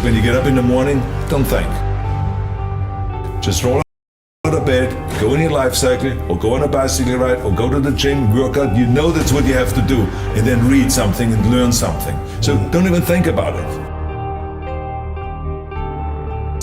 When you get up in the morning, don't think. Just roll out of bed, go in your life cycle, or go on a bicycle ride, or go to the gym, work out. You know that's what you have to do, and then read something and learn something. So don't even think about it.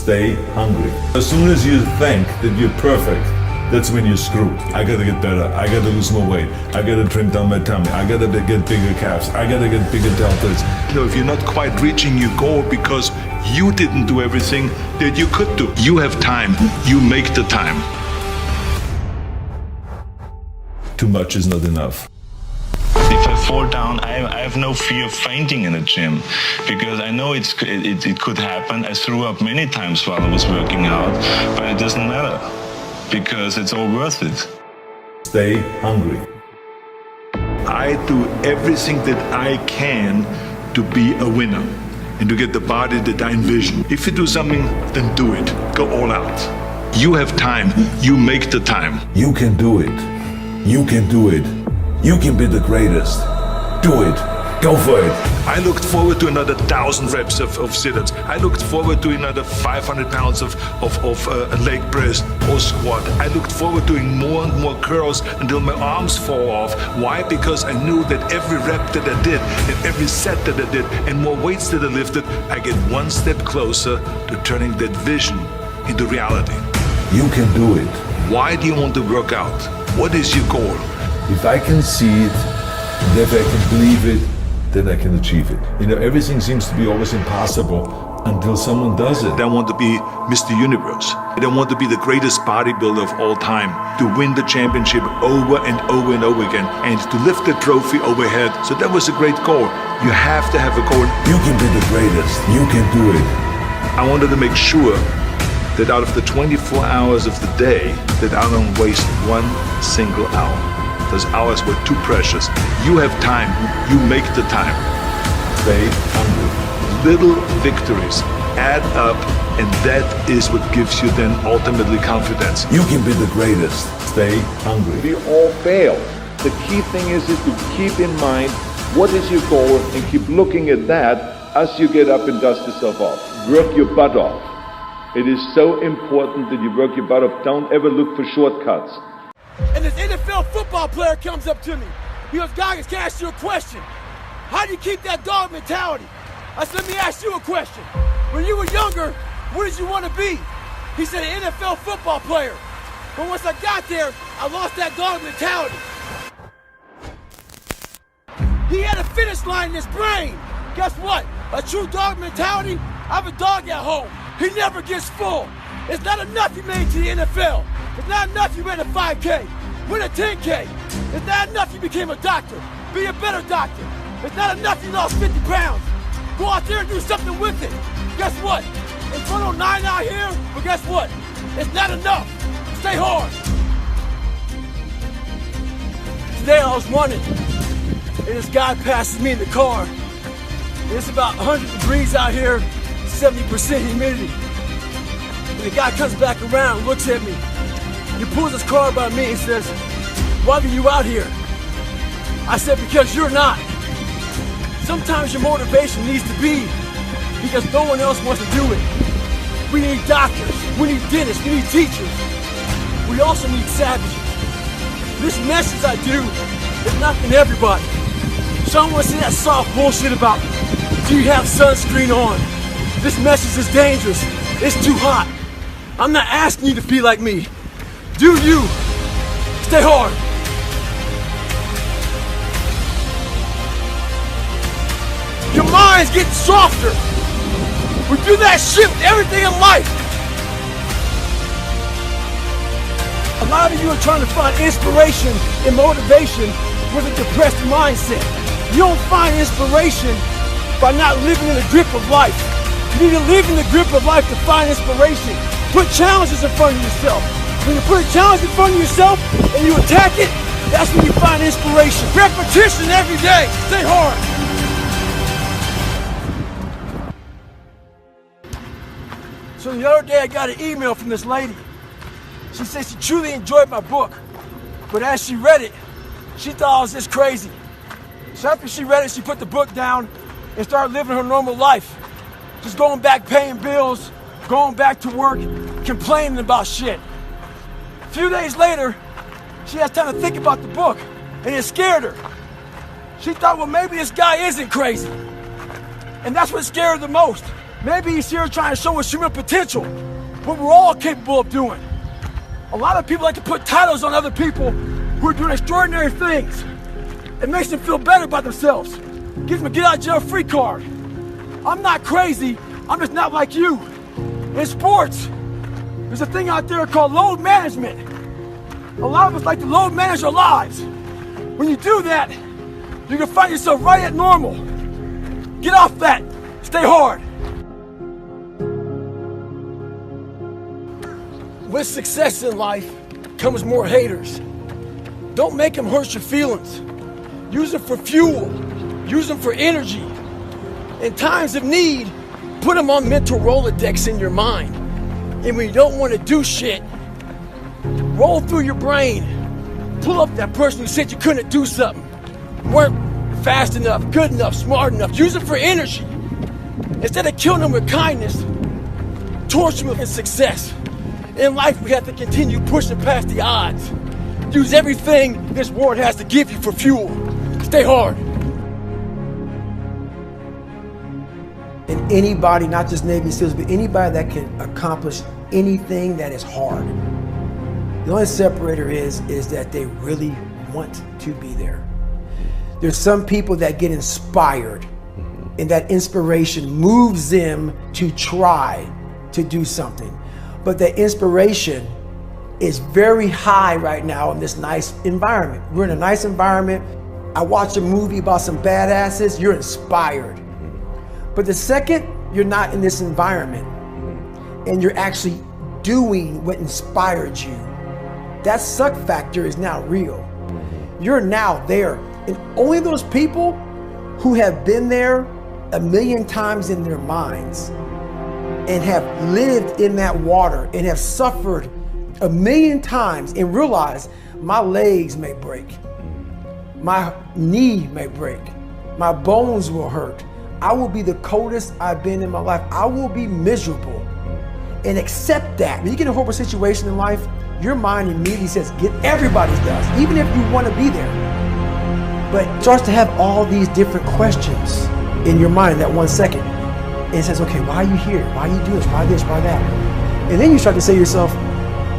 Stay hungry. As soon as you think that you're perfect, that's when you're screwed. I gotta get better. I gotta lose more weight. I gotta trim down my tummy. I gotta get bigger calves. I gotta get bigger deltoids. If you're not quite reaching your goal because you didn't do everything that you could do. You have time. You make the time. Too much is not enough. If I fall down, I have no fear of fainting in the gym because I know it could happen. I threw up many times while I was working out, but it doesn't matter because it's all worth it. Stay hungry. I do everything that I can to be a winner and to get the body that I envision. If you do something, then do it. Go all out. You have time. You make the time. You can do it. You can do it. You can be the greatest. Do it. Go for it. I looked forward to another 1,000 reps of sit-ups. I looked forward to another 500 pounds of leg press or squat. I looked forward to doing more and more curls until my arms fall off. Why? Because I knew that every rep that I did and every set that I did and more weights that I lifted, I get one step closer to turning that vision into reality. You can do it. Why do you want to work out? What is your goal? If I can see it, and if I can believe it, then I can achieve it. Everything seems to be always impossible until someone does it. I want to be Mr. Universe. I want to be the greatest bodybuilder of all time, to win the championship over and over and over again, and to lift the trophy overhead. So that was a great goal. You have to have a goal. You can be the greatest. You can do it. I wanted to make sure that out of the 24 hours of the day, that I don't waste one single hour. Those hours were too precious. You have time. You make the time. Stay hungry. Little victories add up, and that is what gives you then ultimately confidence. You can be the greatest. Stay hungry. We all fail. The key thing is to keep in mind what is your goal and keep looking at that as you get up and dust yourself off. Work your butt off. It is so important that you work your butt off. Don't ever look for shortcuts. And this NFL football player comes up to me. He goes, Goggins, can I ask you a question? How do you keep that dog mentality? I said, let me ask you a question. When you were younger, what did you want to be? He said, an NFL football player. But once I got there, I lost that dog mentality. He had a finish line in his brain. Guess what? A true dog mentality, I have a dog at home. He never gets full. It's not enough you made to the NFL. It's not enough you ran a 5K, win a 10K. It's not enough you became a doctor, be a better doctor. It's not enough you lost 50 pounds. Go out there and do something with it. Guess what? It's 109 out here, but guess what? It's not enough. Stay hard. Today I was running, and this guy passes me in the car. It's about 100 degrees out here, 70% humidity. And the guy comes back around, looks at me. He pulls his car by me and says, why are you out here? I said, because you're not. Sometimes your motivation needs to be because no one else wants to do it. We need doctors, we need dentists, we need teachers. We also need savages. This message I do is not for everybody. Someone say that soft bullshit about, do you have sunscreen on? This message is dangerous. It's too hot. I'm not asking you to be like me. Do you. Stay hard. Your mind's getting softer. We do that shit with everything in life. A lot of you are trying to find inspiration and motivation with a depressed mindset. You don't find inspiration by not living in the grip of life. You need to live in the grip of life to find inspiration. Put challenges in front of yourself. When you put a challenge in front of yourself and you attack it, that's when you find inspiration. Repetition every day. Stay hard. So the other day I got an email from this lady. She said she truly enjoyed my book, but as she read it, she thought I was just crazy. So after she read it, she put the book down and started living her normal life. just going back paying bills, going back to work, complaining about shit. A few days later, she has time to think about the book, and it scared her. She thought, well, maybe this guy isn't crazy. And that's what scared her the most. Maybe he's here trying to show us human potential, what we're all capable of doing. A lot of people like to put titles on other people who are doing extraordinary things. It makes them feel better about themselves. Gives them a get out of jail free card. I'm not crazy, I'm just not like you. In sports, there's a thing out there called load management. A lot of us like to load manage our lives. When you do that, you can find yourself right at normal. Get off that, stay hard. With success in life comes more haters. Don't make them hurt your feelings. Use them for fuel. Use them for energy. In times of need, put them on mental Rolodex in your mind. And when you don't want to do shit, roll through your brain. Pull up that person who said you couldn't do something. Weren't fast enough, good enough, smart enough. Use them for energy. Instead of killing them with kindness, torture them with success. In life, we have to continue pushing past the odds. Use everything this world has to give you for fuel. Stay hard. And anybody, not just Navy SEALs, but anybody that can accomplish anything that is hard. The only separator is that they really want to be there. There's some people that get inspired, and that inspiration moves them to try to do something. But the inspiration is very high right now in this nice environment. We're in a nice environment. I watched a movie about some badasses, you're inspired. But the second you're not in this environment and you're actually doing what inspired you, that suck factor is now real. You're now there. And only those people who have been there a million times in their minds and have lived in that water and have suffered a million times and realize my legs may break, my knee may break, my bones will hurt. I will be the coldest I've been in my life. I will be miserable. And accept that. When you get in a horrible situation in life, your mind immediately says, everybody does, even if you want to be there. But it starts to have all these different questions in your mind in that 1 second. And it says, okay, why are you here? Why are you doing this? Why this? Why that? And then you start to say to yourself,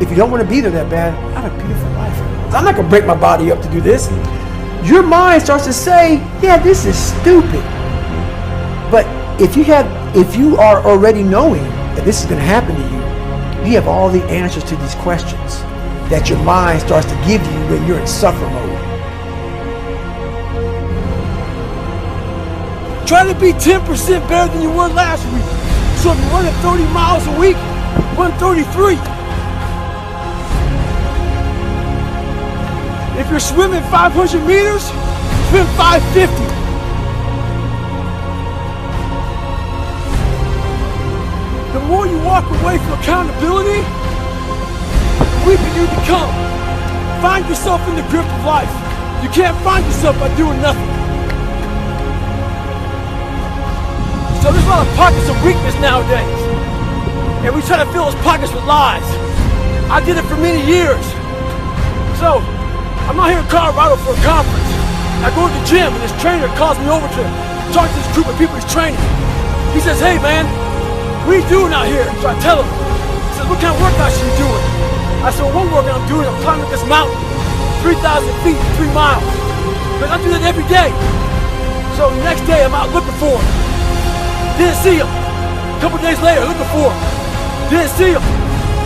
if you don't want to be there that bad, I have a beautiful life. I'm not going to break my body up to do this. Your mind starts to say, yeah, this is stupid. But if you are already knowing that this is going to happen to you, you have all the answers to these questions that your mind starts to give you when you're in suffer mode. Try to be 10% better than you were last week. So if you're running 30 miles a week, run 33. If you're swimming 500 meters, swim 550. The more you walk away from accountability, the weaker you become. Find yourself in the grip of life. You can't find yourself by doing nothing. So there's a lot of pockets of weakness nowadays. And we try to fill those pockets with lies. I did it for many years. So, I'm out here in Colorado for a conference. I go to the gym and this trainer calls me over to talk to this group of people he's training. He says, hey man, what are you doing out here? So I tell him. He says, what kind of workouts are you doing? I said, well, one workout I'm doing, I'm climbing this mountain, 3,000 feet, 3 miles. Because I do that every day. So the next day I'm out looking for him. Didn't see him. A couple days later, looking for him. Didn't see him.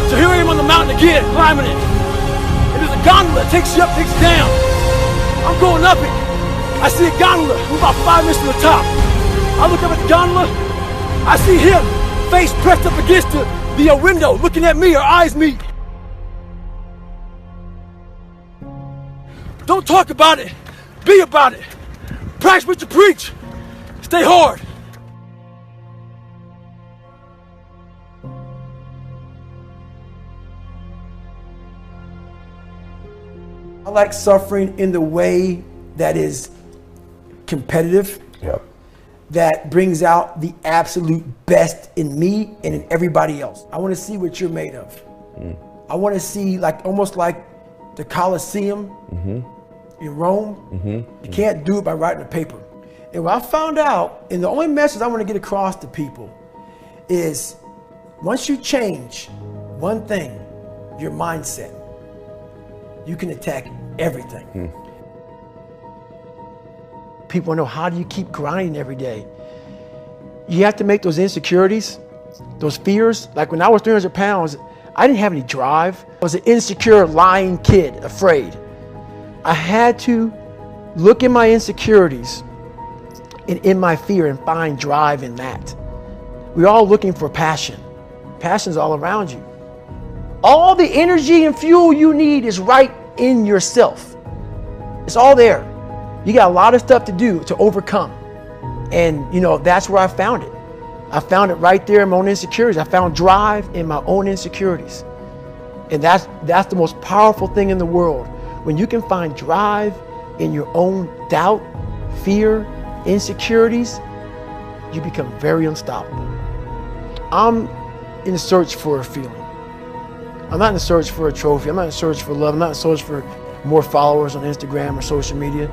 So here I am on the mountain again, climbing it. And there's a gondola that takes you up, takes you down. I'm going up it. I see a gondola, we're about 5 minutes to the top. I look up at the gondola, I see him, face pressed up against the window, looking at me, our eyes meet. Don't talk about it, be about it. Practice what you preach. Stay hard. I like suffering in the way that is competitive. Yep. that brings out the absolute best in me and in everybody else. I want to see what you're made of. I want to see, like, almost like the Colosseum in Rome. You can't do it by writing a paper. And what I found out, and the only message I want to get across to people is, once you change one thing, your mindset, you can attack everything. People know, how do you keep grinding every day? You have to make those insecurities, those fears. Like when I was 300 pounds, I didn't have any drive. I was an insecure, lying kid, afraid. I had to look in my insecurities and in my fear and find drive in that. We're all looking for passion. Passion's all around you. All the energy and fuel you need is right in yourself. It's all there. You got a lot of stuff to do to overcome. And you know, that's where I found it. I found it right there in my own insecurities. I found drive in my own insecurities. And that's the most powerful thing in the world. When you can find drive in your own doubt, fear, insecurities, you become very unstoppable. I'm in search for a feeling. I'm not in search for a trophy. I'm not in search for love. I'm not in search for more followers on Instagram or social media.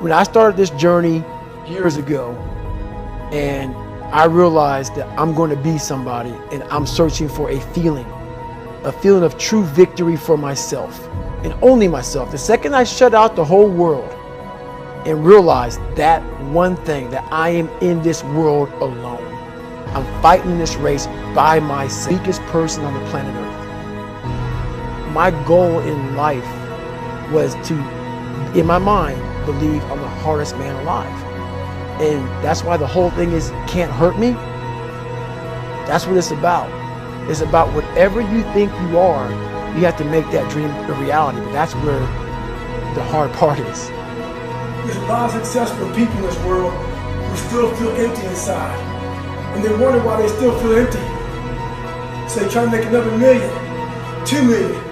When I started this journey years ago, and I realized that I'm going to be somebody, and I'm searching for a feeling of true victory for myself, and only myself. The second I shut out the whole world and realized that one thing, that I am in this world alone. I'm fighting this race by myself, weakest person on the planet Earth. My goal in life was to, in my mind, believe I'm the hardest man alive. And that's why the whole thing is, can't hurt me. That's what it's about. It's about whatever you think you are, you have to make that dream a reality. But that's where the hard part is. There's a lot of successful people in this world who still feel empty inside. And they wonder why they still feel empty. So they try to make another million, 2 million,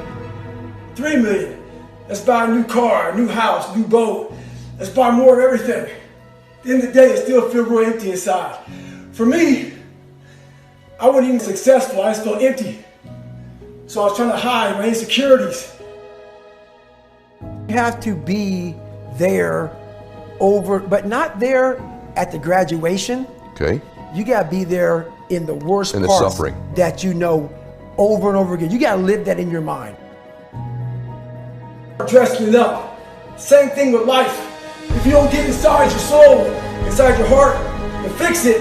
3 million. Let's buy a new car, a new house, new boat. Let's buy more of everything. At the end of the day, they still feel real empty inside. For me, I wasn't even successful, I just felt empty. So I was trying to hide my insecurities. You have to be there but not there at the graduation. Okay. You gotta be there in the worst in the parts suffering that you know over and over again. You gotta live that in your mind. Dressing it up. Same thing with life. If you don't get inside your soul, inside your heart, and fix it,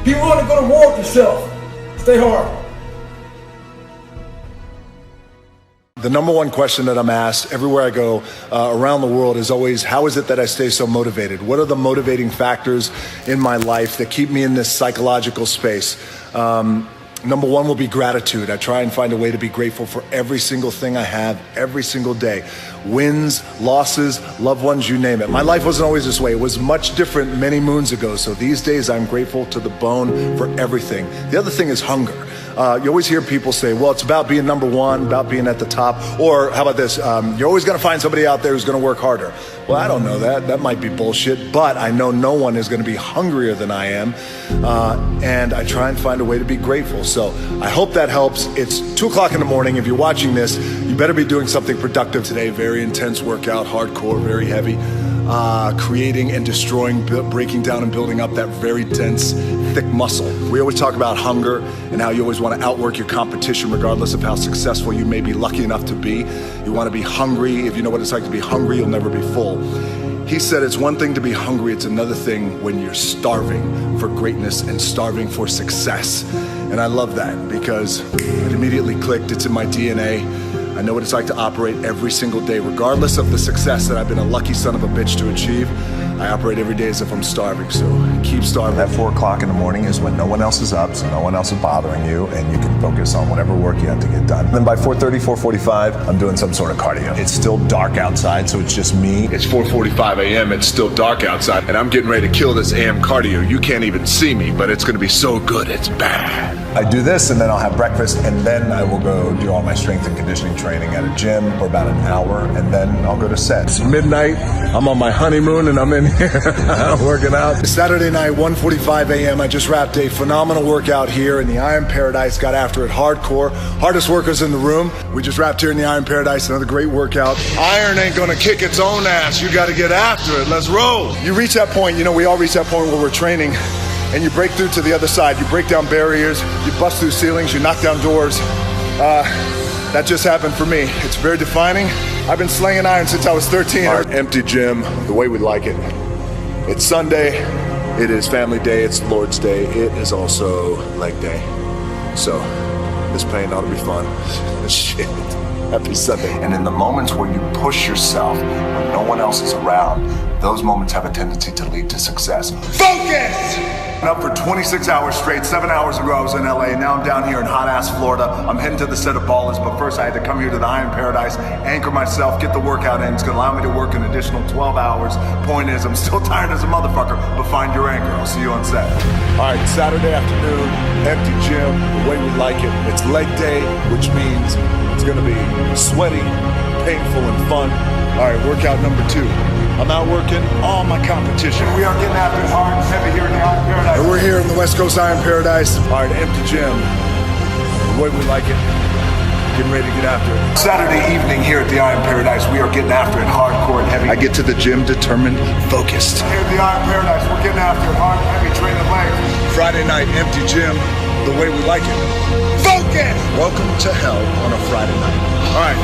be willing to go to war with yourself. Stay hard. The number one question that I'm asked everywhere I go around the world is always, how is it that I stay so motivated? What are the motivating factors in my life that keep me in this psychological space? Number one will be gratitude. I try and find a way to be grateful for every single thing I have every single day. Wins, losses, loved ones, you name it. My life wasn't always this way. It was much different many moons ago. So these days I'm grateful to the bone for everything. The other thing is hunger. You always hear people say, well, it's about being number one, about being at the top. Or how about this? You're always going to find somebody out there who's going to work harder. Well, I don't know that. That might be bullshit. But I know no one is going to be hungrier than I am. And I try and find a way to be grateful. So I hope that helps. It's 2 o'clock in the morning. If you're watching this, you better be doing something productive today. Very intense workout, hardcore, very heavy. Creating and destroying, breaking down and building up that very dense, thick muscle. We always talk about hunger and how you always want to outwork your competition regardless of how successful you may be lucky enough to be. You want to be hungry. If you know what it's like to be hungry, you'll never be full. He said it's one thing to be hungry, it's another thing when you're starving for greatness and starving for success. And I love that because it immediately clicked. It's in my DNA. I know what it's like to operate every single day, regardless of the success that I've been a lucky son of a bitch to achieve. I operate every day as if I'm starving, so keep starving. That 4 o'clock in the morning is when no one else is up, so no one else is bothering you, and you can focus on whatever work you have to get done. Then by 4:30, 4:45, I'm doing some sort of cardio. It's still dark outside, so it's just me. It's 4:45 a.m. It's still dark outside, and I'm getting ready to kill this AM cardio. You can't even see me, but it's going to be so good, it's bad. I do this, and then I'll have breakfast, and then I will go do all my strength and conditioning training at a gym for about an hour, and then I'll go to set. It's midnight, I'm on my honeymoon, and I'm in in here working out. Saturday night, 1:45 a.m. I just wrapped a phenomenal workout here in the Iron Paradise. Got after it hardcore. Hardest workers in the room. We just wrapped here in the Iron Paradise. Another great workout. Iron ain't gonna kick its own ass. You gotta get after it. Let's roll. You reach that point, we all reach that point where we're training and you break through to the other side. You break down barriers, you bust through ceilings, you knock down doors. That just happened for me. It's very defining. I've been slinging iron since I was 13. Our empty gym, the way we like it. It's Sunday, it is family day, it's Lord's Day, it is also leg day. So, this pain ought to be fun. Shit. Happy Sunday. And in the moments where you push yourself, when no one else is around, those moments have a tendency to lead to success. Focus! Up for 26 hours straight. 7 hours ago I was in LA. Now I'm down here in hot-ass Florida. I'm heading to the set of Ballers, but first I had to come here to the Iron Paradise, anchor myself, get the workout in. It's gonna allow me to work an additional 12 hours. Point is, I'm still tired as a motherfucker, but find your anchor. I'll see you on set. All right, Saturday afternoon, empty gym, the way we like it. It's leg day, which means it's gonna be sweaty, painful, and fun. All right, workout number 2. I'm out working all my competition. We are getting after it hard and heavy here in the Iron Paradise. And we're here in the West Coast Iron Paradise. All right, empty gym. The way we like it. Getting ready to get after it. Saturday evening here at the Iron Paradise, we are getting after it hardcore and heavy. I get to the gym determined, focused. Here at the Iron Paradise, we're getting after it hard and heavy, training legs. Friday night, empty gym. The way we like it. Focus! Welcome to hell on a Friday night. All right,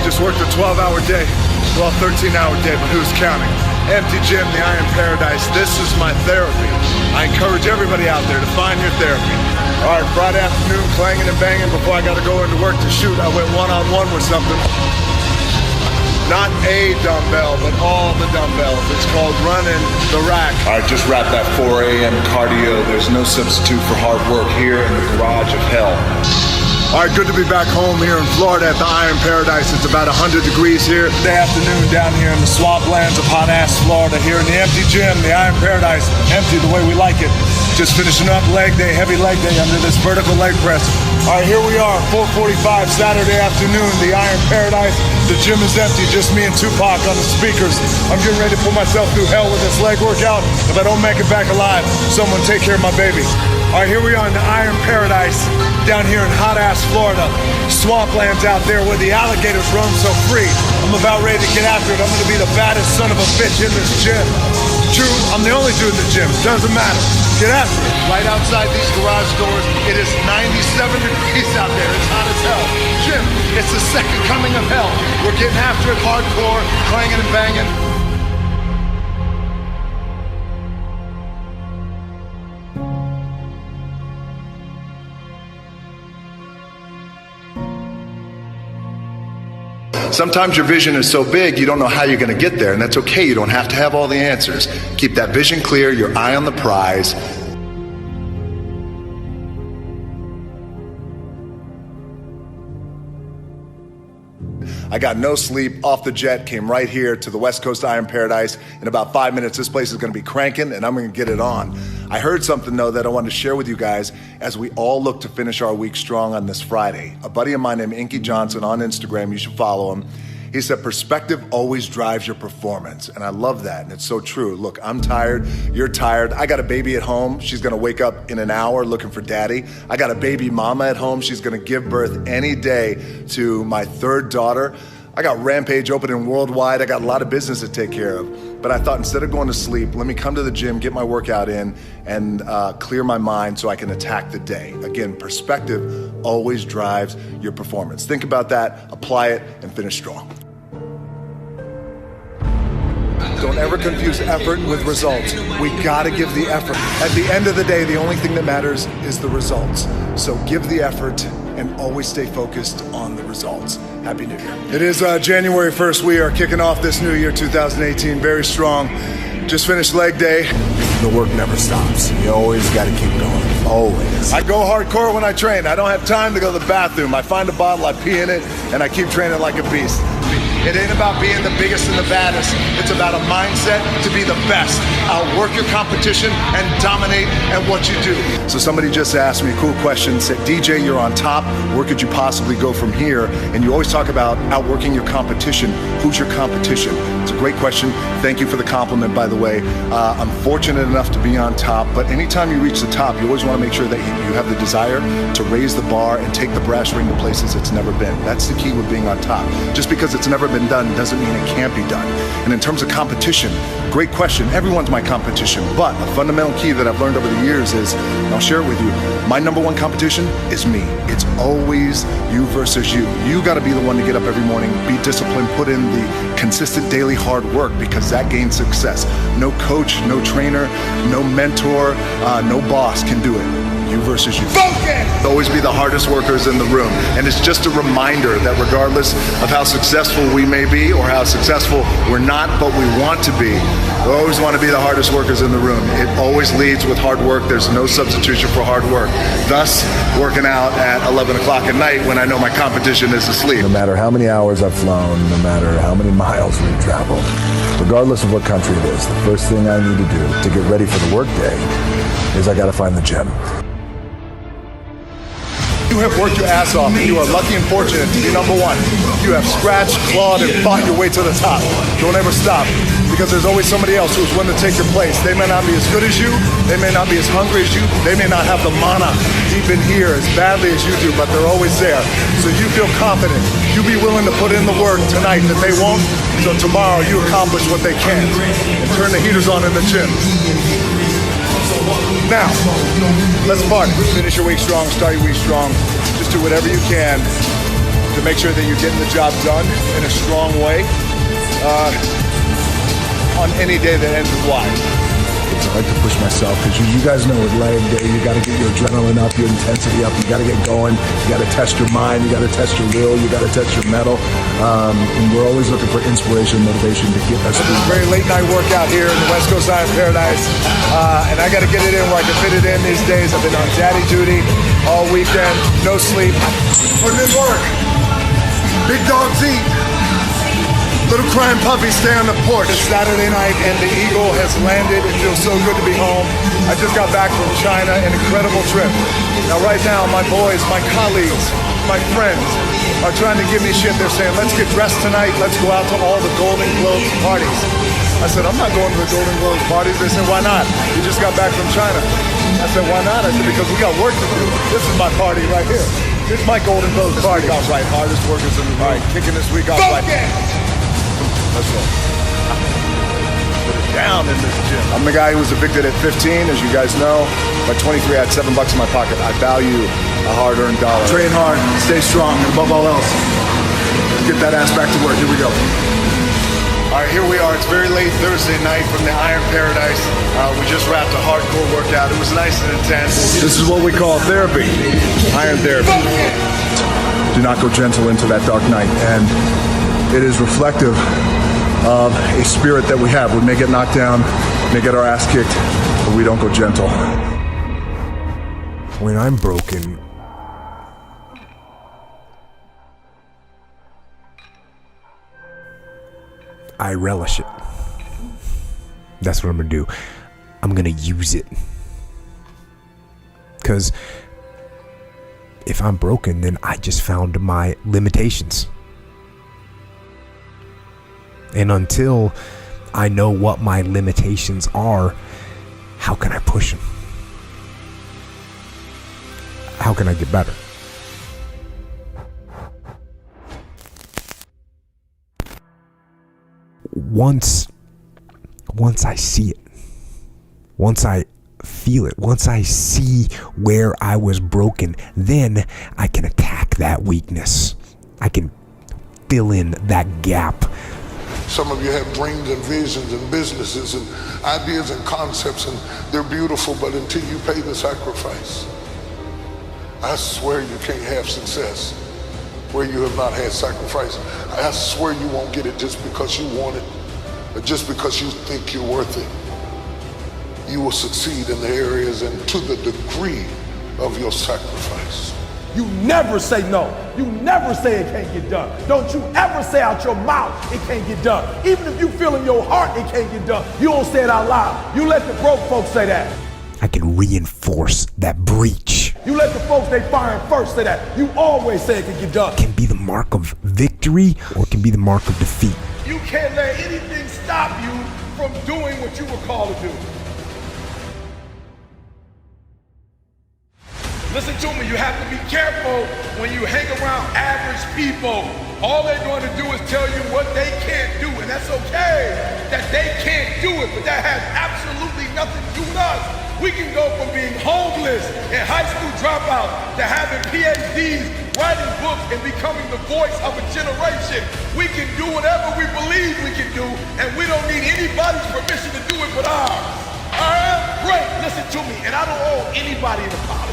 just worked a 12-hour day. Well, 13-hour day, but who's counting? Empty gym, the Iron Paradise. This is my therapy. I encourage everybody out there to find your therapy. All right, Friday afternoon, clanging and banging before I got to go into work to shoot. I went one-on-one with something. Not a dumbbell, but all the dumbbells. It's called running the rack. All right, just wrap that 4 a.m. cardio. There's no substitute for hard work here in the garage of hell. All right, good to be back home here in Florida at the Iron Paradise. It's about 100 degrees here. Day afternoon down here in the swamplands of hot-ass Florida, here in the empty gym, the Iron Paradise. Empty the way we like it. Just finishing up leg day, heavy leg day under this vertical leg press. All right, here we are, 4:45 Saturday afternoon, the Iron Paradise. The gym is empty, just me and Tupac on the speakers. I'm getting ready to put myself through hell with this leg workout. If I don't make it back alive, someone take care of my baby. All right, here we are in the Iron Paradise, down here in hot-ass Florida. Swamplands out there where the alligators roam so free. I'm about ready to get after it. I'm gonna be the baddest son of a bitch in this gym. True, I'm the only dude in the gym. Doesn't matter. Get after it. Right outside these garage doors, it is 97 degrees out there. It's hot as hell. Gym, it's the second coming of hell. We're getting after it hardcore, clanging and banging. Sometimes your vision is so big you don't know how you're going to get there, and that's okay. You don't have to have all the answers. Keep that vision clear, your eye on the prize. I got no sleep, off the jet, came right here to the West Coast Iron Paradise. In about 5 minutes, this place is gonna be cranking and I'm gonna get it on. I heard something though that I wanted to share with you guys as we all look to finish our week strong on this Friday. A buddy of mine named Inky Johnson on Instagram, you should follow him. He said, perspective always drives your performance. And I love that, and it's so true. Look, I'm tired, you're tired. I got a baby at home. She's gonna wake up in an hour looking for daddy. I got a baby mama at home. She's gonna give birth any day to my third daughter. I got Rampage opening worldwide. I got a lot of business to take care of. But I thought instead of going to sleep, let me come to the gym, get my workout in, and clear my mind so I can attack the day. Again, perspective always drives your performance. Think about that, apply it, and finish strong. Don't ever confuse effort with results. We gotta give the effort. At the end of the day, the only thing that matters is the results. So give the effort and always stay focused on the results. Happy New Year. It is January 1st. We are kicking off this new year, 2018, very strong. Just finished leg day. The work never stops. You always gotta keep going, always. I go hardcore when I train. I don't have time to go to the bathroom. I find a bottle, I pee in it, and I keep training like a beast. It ain't about being the biggest and the baddest. It's about a mindset to be the best. Outwork your competition and dominate at what you do. So somebody just asked me a cool question, said, DJ, you're on top. Where could you possibly go from here? And you always talk about outworking your competition. Who's your competition? It's a great question. Thank you for the compliment, by the way. I'm fortunate enough to be on top, but anytime you reach the top, you always want to make sure that you have the desire to raise the bar and take the brass ring to places it's never been. That's the key with being on top. Just because it's never been done doesn't mean it can't be done. And in terms of competition, great question. Everyone's my competition, but a fundamental key that I've learned over the years is, and I'll share it with you, my number one competition is me. It's always you versus you. You got to be the one to get up every morning, be disciplined, put in the consistent daily hard work, because that gains success. No coach, no trainer, no mentor, no boss can do it. You versus you. Focus! Always be the hardest workers in the room. And it's just a reminder that regardless of how successful we may be or how successful we're not, but we want to be, we always want to be the hardest workers in the room. It always leads with hard work. There's no substitution for hard work. Thus, working out at 11 o'clock at night when I know my competition is asleep. No matter how many hours I've flown, no matter how many miles we've traveled, regardless of what country it is, the first thing I need to do to get ready for the workday is I got to find the gym. You have worked your ass off, and you are lucky and fortunate to be number one. You have scratched, clawed, and fought your way to the top. Don't ever stop, because there's always somebody else who's willing to take your place. They may not be as good as you, they may not be as hungry as you, they may not have the mana deep in here as badly as you do, but they're always there. So you feel confident. You be willing to put in the work tonight that they won't, so tomorrow you accomplish what they can't. And turn the heaters on in the gym. Now, let's party. Finish your week strong, start your week strong. Just do whatever you can to make sure that you're getting the job done in a strong way on any day that ends with Y. I like to push myself, because you guys know with leg day, you got to get your adrenaline up, your intensity up, you got to get going, you got to test your mind, you got to test your will, you got to test your mettle, and we're always looking for inspiration, motivation to get us through. Very late night workout here in the West Coast Iron Paradise, and I got to get it in where I can fit it in these days. I've been on daddy duty all weekend, no sleep. Putting in work. Big dogs eat. Little crying puppies stay on the porch. It's Saturday night and the Eagle has landed. It feels so good to be home. I just got back from China, an incredible trip. Now right now, my boys, my colleagues, my friends are trying to give me shit. They're saying, let's get dressed tonight. Let's go out to all the Golden Globes parties. I said, I'm not going to the Golden Globes parties. They said, why not? You just got back from China. I said, why not? I said, because we got work to do. This is my party right here. This is my Golden Globes party. Off right, hardest workers in the room. All right, kicking this week off right. Let's go. Put it down in this gym. I'm the guy who was evicted at 15, as you guys know. By 23, I had $7 in my pocket. I value a hard-earned dollar. Train hard, stay strong, and above all else, get that ass back to work. Here we go. All right, here we are. It's very late Thursday night from the Iron Paradise. We just wrapped a hardcore workout. It was nice and intense. This is what we call therapy, iron therapy. Do not go gentle into that dark night, and it is reflective of a spirit that we have. We may get knocked down, may get our ass kicked, but we don't go gentle. When I'm broken, I relish it. That's what I'm gonna do. I'm gonna use it. Because if I'm broken, then I just found my limitations. And until I know what my limitations are, how can I push them? How can I get better? Once I see it, once I feel it, once I see where I was broken, then I can attack that weakness. I can fill in that gap. Some of you have dreams and visions and businesses and ideas and concepts, and they're beautiful, but until you pay the sacrifice, I swear you can't have success where you have not had sacrifice. I swear you won't get it just because you want it, or just because you think you're worth it. You will succeed in the areas and to the degree of your sacrifice. You never say no. You never say it can't get done. Don't you ever say out your mouth it can't get done. Even if you feel in your heart it can't get done, you don't say it out loud. You let the broke folks say that. I can reinforce that breach. You let the folks they firing first say that. You always say it can get done. It can be the mark of victory or it can be the mark of defeat. You can't let anything stop you from doing what you were called to do. Listen to me, you have to be careful when you hang around average people. All they're going to do is tell you what they can't do, and that's okay that they can't do it, but that has absolutely nothing to do with us. We can go from being homeless and high school dropouts to having PhDs, writing books, and becoming the voice of a generation. We can do whatever we believe we can do, and we don't need anybody's permission to do it but ours. I am great, listen to me, and I don't owe anybody an apology.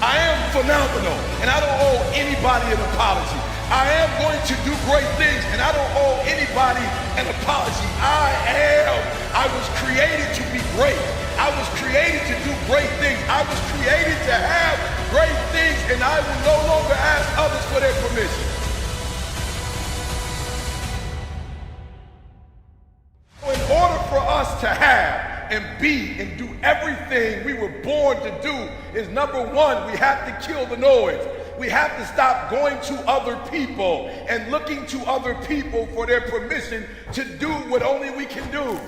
I am phenomenal, and I don't owe anybody an apology. I am going to do great things, and I don't owe anybody an apology. I was created to be great. I was created to do great things. I was created to have great things, and I will no longer ask others for their permission. In order for us to have and be and do everything we were born to do is number one, we have to kill the noise. We have to stop going to other people and looking to other people for their permission to do what only we can do.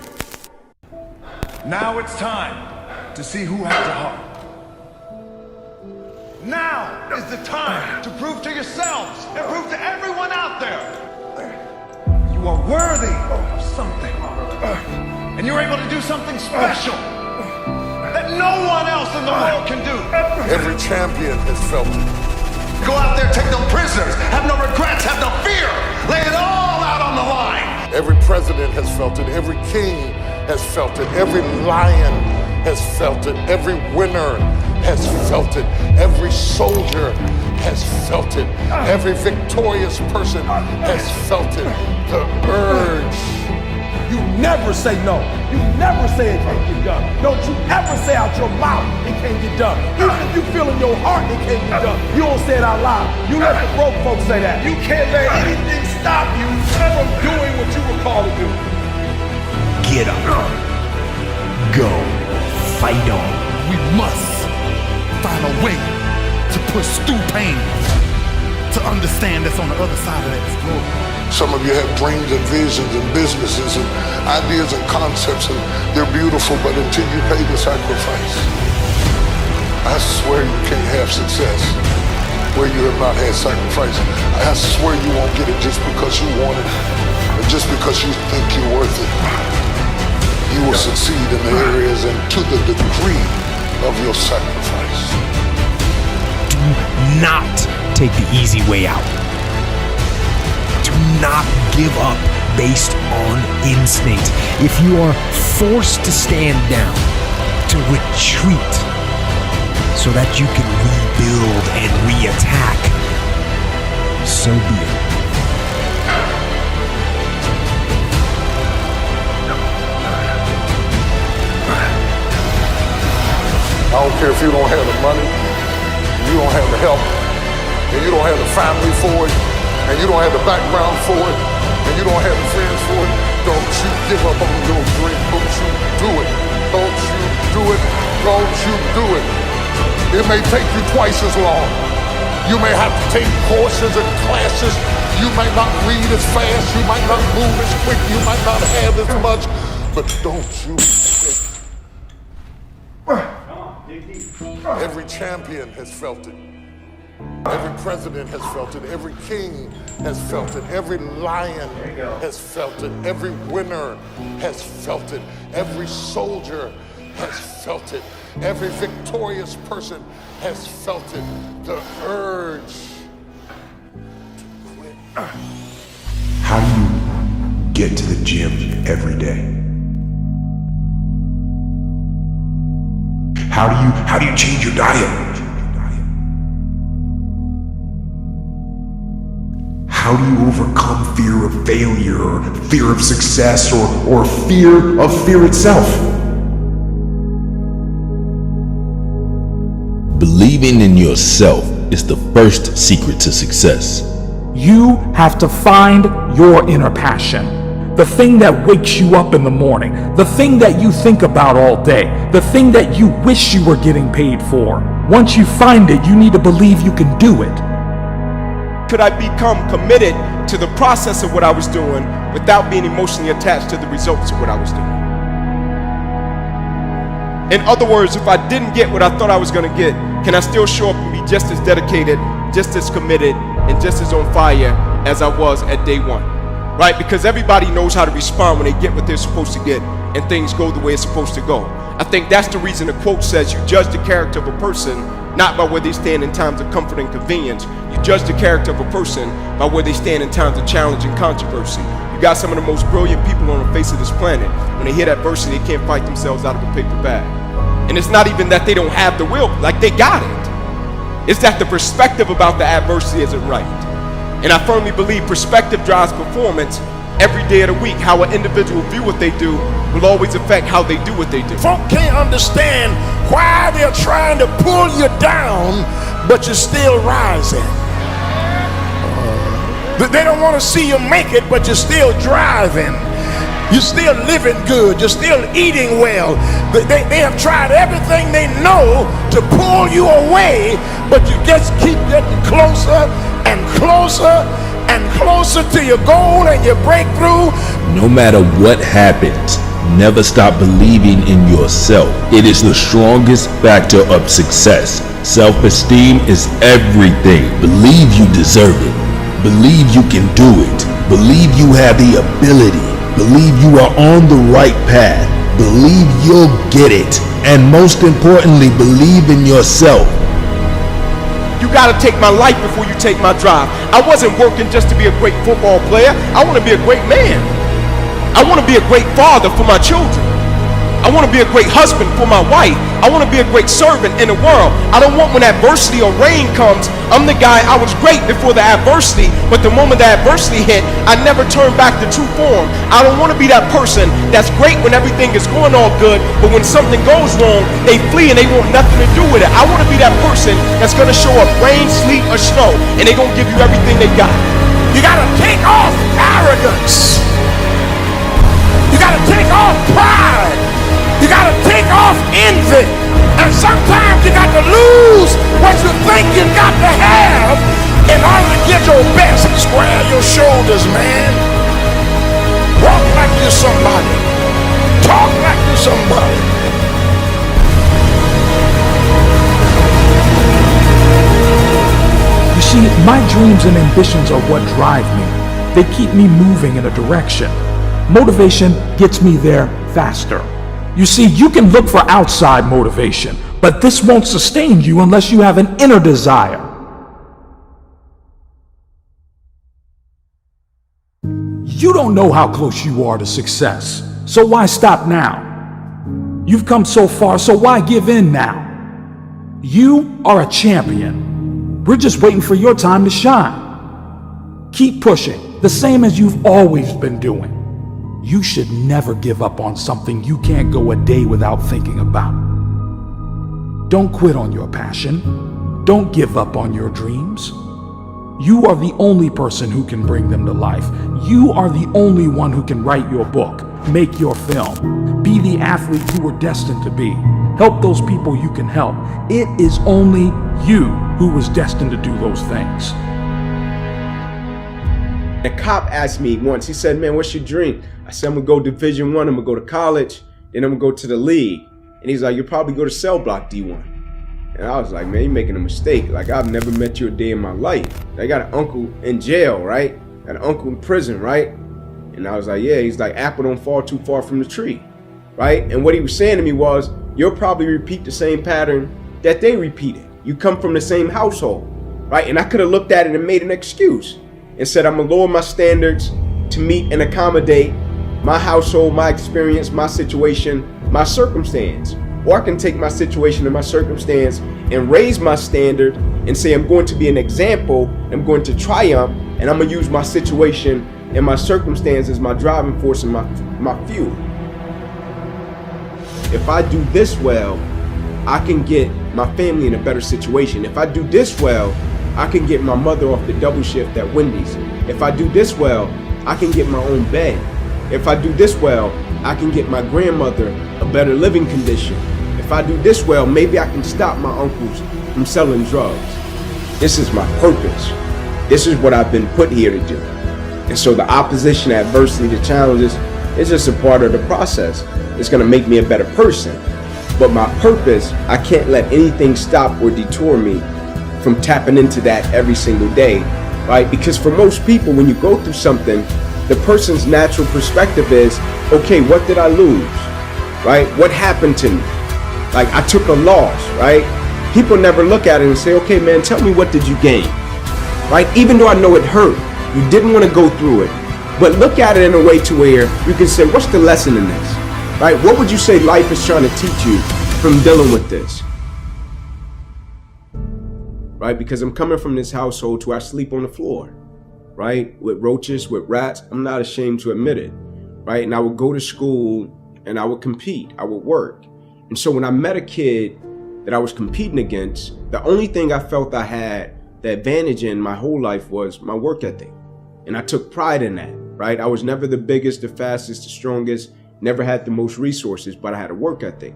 Now it's time to see who has a heart. Now is the time to prove to yourselves and prove to everyone out there you are worthy of something. And you're able to do something special that no one else in the world can do. Every champion has felt it. Go out there, take no prisoners, have no regrets, have no fear. Lay it all out on the line. Every president has felt it. Every king has felt it. Every lion has felt it. Every winner has felt it. Every soldier has felt it. Every victorious person has felt it. The urge. You never say no. You never say it can't get done. Don't you ever say out your mouth it can't get done. Even if you feel in your heart it can't get done, you don't say it out loud. You let the broke folks say that. You can't let anything stop you from doing what you were called to do. Get up. Go. Fight on. We must find a way to push through pain, to understand that's on the other side of that story. Some of you have dreams and visions and businesses and ideas and concepts, and they're beautiful, but until you pay the sacrifice, I swear you can't have success where you have not had sacrifice. I swear you won't get it just because you want it, or just because you think you're worth it. You will succeed in the areas and to the degree of your sacrifice. Do not take the easy way out. Do not give up based on instinct. If you are forced to stand down, to retreat, so that you can rebuild and re-attack, so be it. I don't care if you don't have the money, you don't have the help, and you don't have the family for it, and you don't have the background for it, and you don't have the friends for it. Don't you give up on your dream. Don't you do it. Don't you do it. Don't you do it. It may take you twice as long. You may have to take courses and classes. You might not read as fast. You might not move as quick. You might not have as much. But don't you Every champion has felt it. Every president has felt it. Every king has felt it. Every lion has felt it. Every winner has felt it. Every soldier has felt it. Every victorious person has felt it. The urge to quit. How do you get to the gym every day? How do you change your diet? How do you overcome fear of failure, or fear of success, or fear of fear itself? Believing in yourself is the first secret to success. You have to find your inner passion. The thing that wakes you up in the morning, the thing that you think about all day, the thing that you wish you were getting paid for. Once you find it, you need to believe you can do it. Could I become committed to the process of what I was doing without being emotionally attached to the results of what I was doing? In other words, if I didn't get what I thought I was going to get, can I still show up and be just as dedicated, just as committed, and just as on fire as I was at day one? Right? Because everybody knows how to respond when they get what they're supposed to get and things go the way it's supposed to go. I think that's the reason the quote says you judge the character of a person not by where they stand in times of comfort and convenience. You judge the character of a person by where they stand in times of challenge and controversy. You got some of the most brilliant people on the face of this planet. When they hit adversity, they can't fight themselves out of a paper bag. And it's not even that they don't have the will, like they got it. It's that the perspective about the adversity isn't right. And I firmly believe perspective drives performance every day of the week. How an individual view what they do will always affect how they do what they do. Folk can't understand why they're trying to pull you down, but you're still rising. They don't want to see you make it, but you're still driving. You're still living good. You're still eating well. They have tried everything they know to pull you away, but you just keep getting closer and closer and closer to your goal and your breakthrough. No matter what happens, never stop believing in yourself. It is the strongest factor of success. Self-esteem is everything. Believe you deserve it. Believe you can do it. Believe you have the ability. Believe you are on the right path. Believe you'll get it. And most importantly, believe in yourself. You gotta take my life before you take my drive. I wasn't working just to be a great football player. I want to be a great man. I want to be a great father for my children. I want to be a great husband for my wife. I want to be a great servant in the world. I don't want when adversity or rain comes, I'm the guy, I was great before the adversity, but the moment the adversity hit, I never turned back to true form. I don't want to be that person that's great when everything is going all good, but when something goes wrong, they flee and they want nothing to do with it. I want to be that person that's going to show up rain, sleet, or snow, and they're going to give you everything they got. You got to take off arrogance. You got to take off pride. You got to take off envy. And sometimes you got to lose what you think you got to have in order to get your best. Square your shoulders, man. Walk like you're somebody. Talk like you're somebody. You see, my dreams and ambitions are what drive me. They keep me moving in a direction. Motivation gets me there faster. You see, you can look for outside motivation, but this won't sustain you unless you have an inner desire. You don't know how close you are to success, so why stop now? You've come so far, so why give in now? You are a champion. We're just waiting for your time to shine. Keep pushing, the same as you've always been doing. You should never give up on something you can't go a day without thinking about. Don't quit on your passion. Don't give up on your dreams. You are the only person who can bring them to life. You are the only one who can write your book, make your film, be the athlete you were destined to be, help those people you can help. It is only you who was destined to do those things. A cop asked me once, he said, man, what's your dream? I said, I'm gonna go Division I, I'm gonna go to college, then I'm gonna go to the league. And he's like, you'll probably go to cell block D1. And I was like, man, you're making a mistake. Like, I've never met you a day in my life. I got an uncle in jail, right? Got an uncle in prison, right? And I was like, yeah. He's like, apple don't fall too far from the tree, right? And what he was saying to me was, you'll probably repeat the same pattern that they repeated. You come from the same household, right? And I could have looked at it and made an excuse and said, I'm gonna lower my standards to meet and accommodate my household, my experience, my situation, my circumstance. Or I can take my situation and my circumstance and raise my standard and say, I'm going to be an example, I'm going to triumph, and I'm gonna use my situation and my circumstance as my driving force and my fuel. If I do this well, I can get my family in a better situation. If I do this well, I can get my mother off the double shift at Wendy's. If I do this well, I can get my own bed. If I do this well, I can get my grandmother a better living condition. If I do this well, maybe I can stop my uncles from selling drugs. This is my purpose. This is what I've been put here to do. And so the opposition, adversity, the challenges, is just a part of the process. It's gonna make me a better person. But my purpose, I can't let anything stop or detour me from tapping into that every single day, right? Because for most people, when you go through something, the person's natural perspective is, okay, what did I lose, right? What happened to me? Like, I took a loss, right? People never look at it and say, okay, man, tell me, what did you gain, right? Even though I know it hurt, you didn't want to go through it, but look at it in a way to where you can say, what's the lesson in this, right? What would you say life is trying to teach you from dealing with this? Right? Because I'm coming from this household to I sleep on the floor, right? With roaches, with rats. I'm not ashamed to admit it, right? And I would go to school and I would compete, I would work. And so when I met a kid that I was competing against, the only thing I felt I had the advantage in my whole life was my work ethic. And I took pride in that, right? I was never the biggest, the fastest, the strongest, never had the most resources, but I had a work ethic.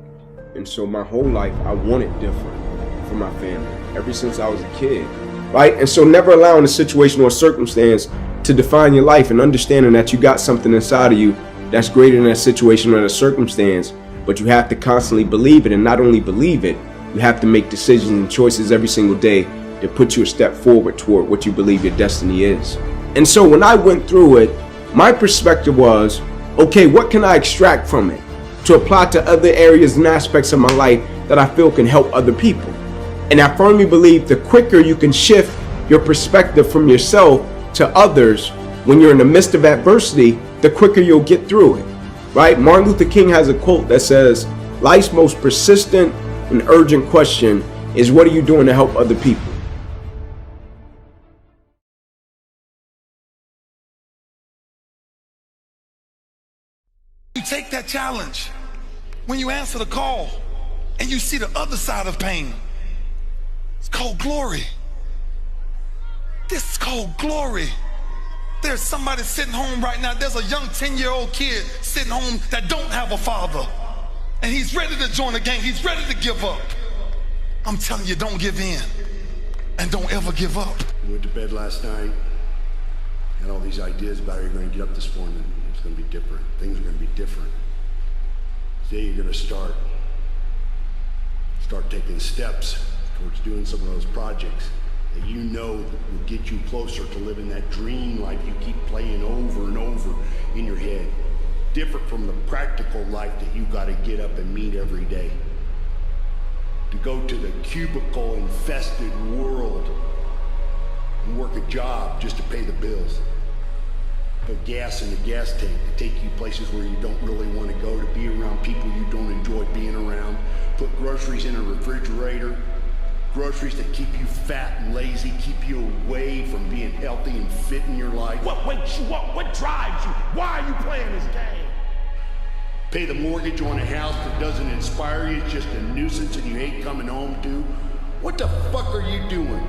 And so my whole life, I wanted different for my family, ever since I was a kid, right? And so never allowing a situation or circumstance to define your life, and understanding that you got something inside of you that's greater than that situation or that circumstance, but you have to constantly believe it. And not only believe it, you have to make decisions and choices every single day to put you a step forward toward what you believe your destiny is. And so when I went through it, my perspective was, okay, what can I extract from it to apply to other areas and aspects of my life that I feel can help other people? And I firmly believe the quicker you can shift your perspective from yourself to others when you're in the midst of adversity, the quicker you'll get through it, right? Martin Luther King has a quote that says, life's most persistent and urgent question is, what are you doing to help other people? You take that challenge when you answer the call and you see the other side of pain. It's called glory. This is called glory. There's somebody sitting home right now. There's a young 10-year-old kid sitting home that don't have a father. And he's ready to join the gang. He's ready to give up. I'm telling you, don't give in. And don't ever give up. I went to bed last night. Had all these ideas about how you're going to get up this morning. It's going to be different. Things are going to be different. Today you're going to start taking steps towards doing some of those projects that you know will get you closer to living that dream life you keep playing over and over in your head. Different from the practical life that you got to get up and meet every day. To go to the cubicle infested world and work a job just to pay the bills. Put gas in the gas tank to take you places where you don't really want to go, to be around people you don't enjoy being around. Put groceries in a refrigerator. Groceries that keep you fat and lazy, keep you away from being healthy and fit in your life. What wakes you up? What drives you? Why are you playing this game? Pay the mortgage on a house that doesn't inspire you, it's just a nuisance and you hate coming home to. What the fuck are you doing?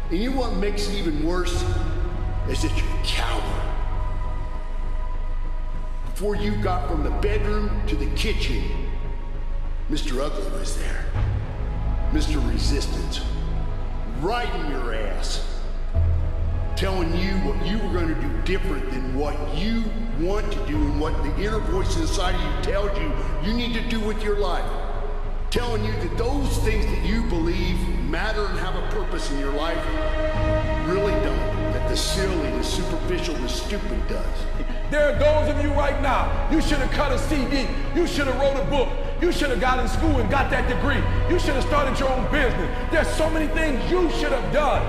And you know what makes it even worse? Is that you're a coward. Before you got from the bedroom to the kitchen, Mr. Ugly was there. Mr. Resistance, right in your ass, telling you what you were going to do different than what you want to do and what the inner voice inside of you tells you you need to do with your life. Telling you that those things that you believe matter and have a purpose in your life really don't. That the silly, the superficial, the stupid does. There are those of you right now, you should have cut a CD, you should have wrote a book, you should have got in school and got that degree, you should have started your own business. There's so many things you should have done,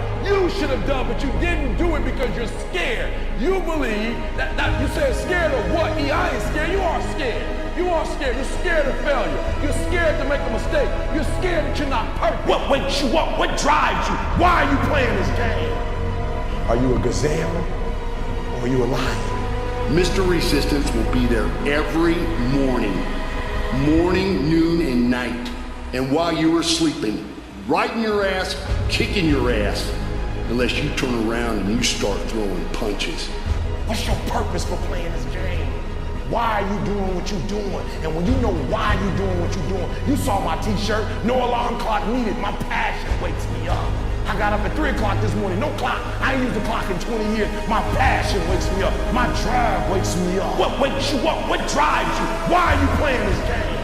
but you didn't do it because you're scared. You believe that you said scared of what? I ain't scared, you are scared. You are scared. You're scared of failure. You're scared to make a mistake. You're scared that you're not perfect. What wakes you up? What drives you? Why are you playing this game? Are you a gazelle or are you a lion? Mr. Resistance will be there every morning, noon, and night, And while you were sleeping, riding your ass, kicking your ass, unless you turn around and you start throwing punches. What's your purpose for playing this game? Why are you doing what you're doing? And when you know why you're doing what you're doing, you saw my t-shirt, no alarm clock needed. My passion wakes me up. I got up at 3 o'clock this morning, no clock. I ain't used the clock in 20 years. My passion wakes me up. My drive wakes me up. What wakes you up? What drives you? Why are you playing this game?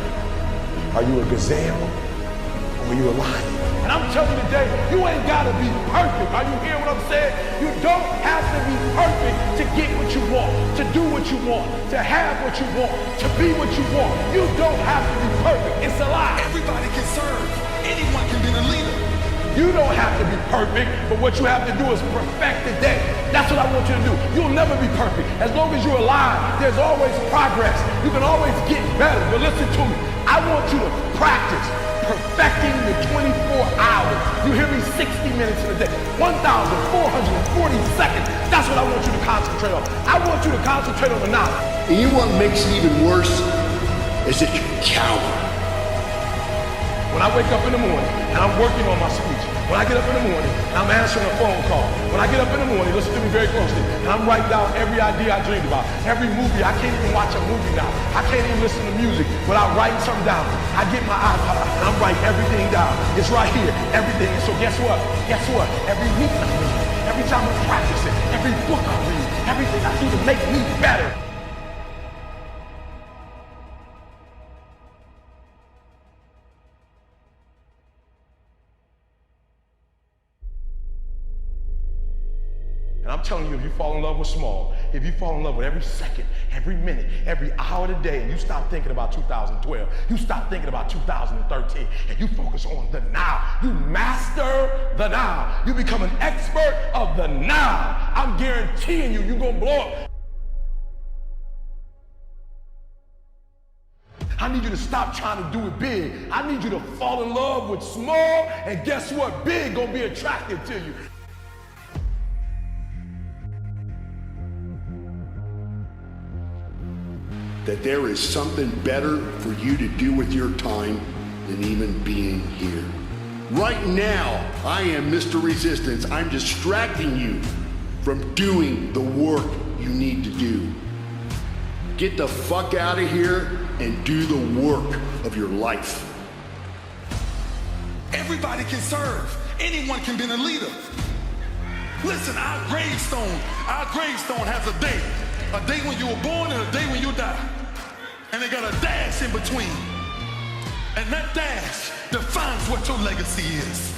Are you a gazelle or are you a lion? And I'm telling you today, you ain't gotta be perfect. Are you hearing what I'm saying? You don't have to be perfect to get what you want, to do what you want, to have what you want, to be what you want. You don't have to be perfect. It's a lie. Everybody can serve. Anyone can be the leader. You don't have to be perfect, but what you have to do is perfect the day. That's what I want you to do. You'll never be perfect. As long as you're alive, there's always progress. You can always get better. But listen to me. I want you to practice perfecting the 24 hours. You hear me? 60 minutes in a day. 1,440 seconds. That's what I want you to concentrate on. I want you to concentrate on the now. And you know what makes it even worse? Is that you're a coward. When I wake up in the morning and I'm working on my speech, when I get up in the morning and I'm answering a phone call, when I get up in the morning, listen to me very closely, and I'm writing down every idea I dreamed about, every movie. I can't even watch a movie now. I can't even listen to music without writing something down. I get my iPod and I'm writing everything down. It's right here, everything. And so guess what? Guess what? Every week I read, every time I practice it, every book I read, everything I do to make me better. And I'm telling you, if you fall in love with small, if you fall in love with every second, every minute, every hour of the day, and you stop thinking about 2012, you stop thinking about 2013, and you focus on the now, you master the now. You become an expert of the now. I'm guaranteeing you, you're gonna blow up. I need you to stop trying to do it big. I need you to fall in love with small, and guess what? Big gonna be attractive to you. That there is something better for you to do with your time than even being here. Right now, I am Mr. Resistance. I'm distracting you from doing the work you need to do. Get the fuck out of here and do the work of your life. Everybody can serve. Anyone can be a leader. Listen, our gravestone has a day when you were born and a day when you die. And they got a dash in between. And that dash defines what your legacy is.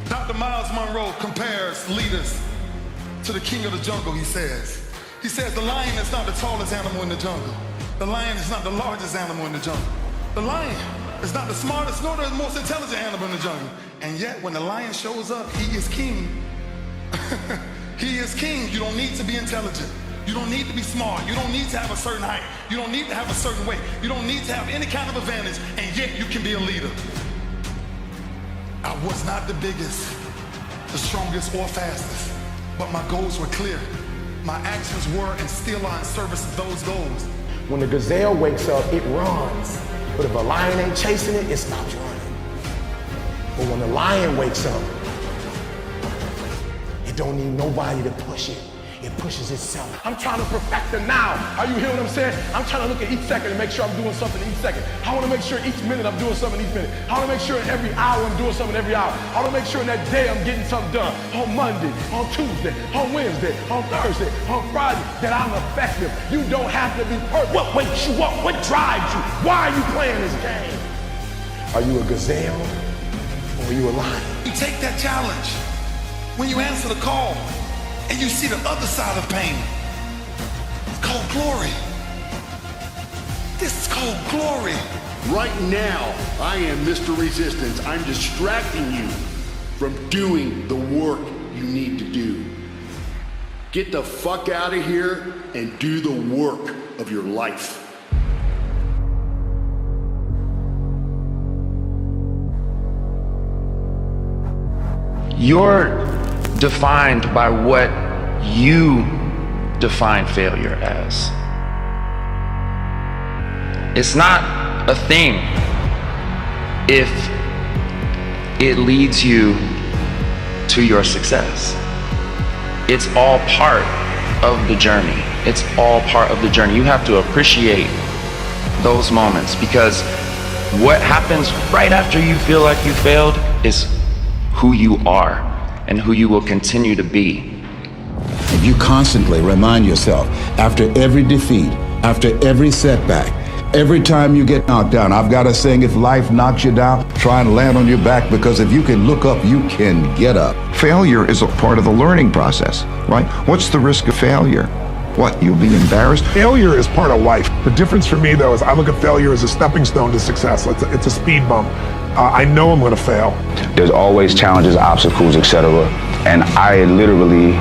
Dr. Miles Monroe compares leaders to the king of the jungle, he says. He says the lion is not the tallest animal in the jungle. The lion is not the largest animal in the jungle. The lion is not the smartest nor the most intelligent animal in the jungle. And yet when the lion shows up, he is king. He is king. You don't need to be intelligent. You don't need to be smart. You don't need to have a certain height. You don't need to have a certain weight. You don't need to have any kind of advantage, and yet you can be a leader. I was not the biggest, the strongest, or fastest, but my goals were clear. My actions were and still are in service of those goals. When the gazelle wakes up, it runs. But if a lion ain't chasing it, it stops running. But when the lion wakes up, it don't need nobody to push it. It pushes itself. I'm trying to perfect the now. Are you hearing what I'm saying? I'm trying to look at each second and make sure I'm doing something each second. I want to make sure each minute I'm doing something each minute. I want to make sure every hour I'm doing something every hour. I want to make sure in that day I'm getting something done. On Monday, on Tuesday, on Wednesday, on Thursday, on Friday, that I'm effective. You don't have to be perfect. What wakes you up? What drives you? Why are you playing this game? Are you a gazelle or are you a lion? You take that challenge. When you answer the call, and you see the other side of pain. It's called glory. This is called glory. Right now, I am Mr. Resistance. I'm distracting you from doing the work you need to do. Get the fuck out of here and do the work of your life. You're defined by what you define failure as. It's not a thing if it leads you to your success. It's all part of the journey. It's all part of the journey. You have to appreciate those moments, because what happens right after you feel like you failed is who you are and who you will continue to be. If you constantly remind yourself after every defeat, after every setback, every time you get knocked down, I've got a saying, if life knocks you down, try and land on your back, because if you can look up, you can get up. Failure is a part of the learning process, right? What's the risk of failure? What, you'll be embarrassed? Failure is part of life. The difference for me, though, is I look at failure as a stepping stone to success. It's a speed bump. I know I'm going to fail. There's always challenges, obstacles, etc. And I literally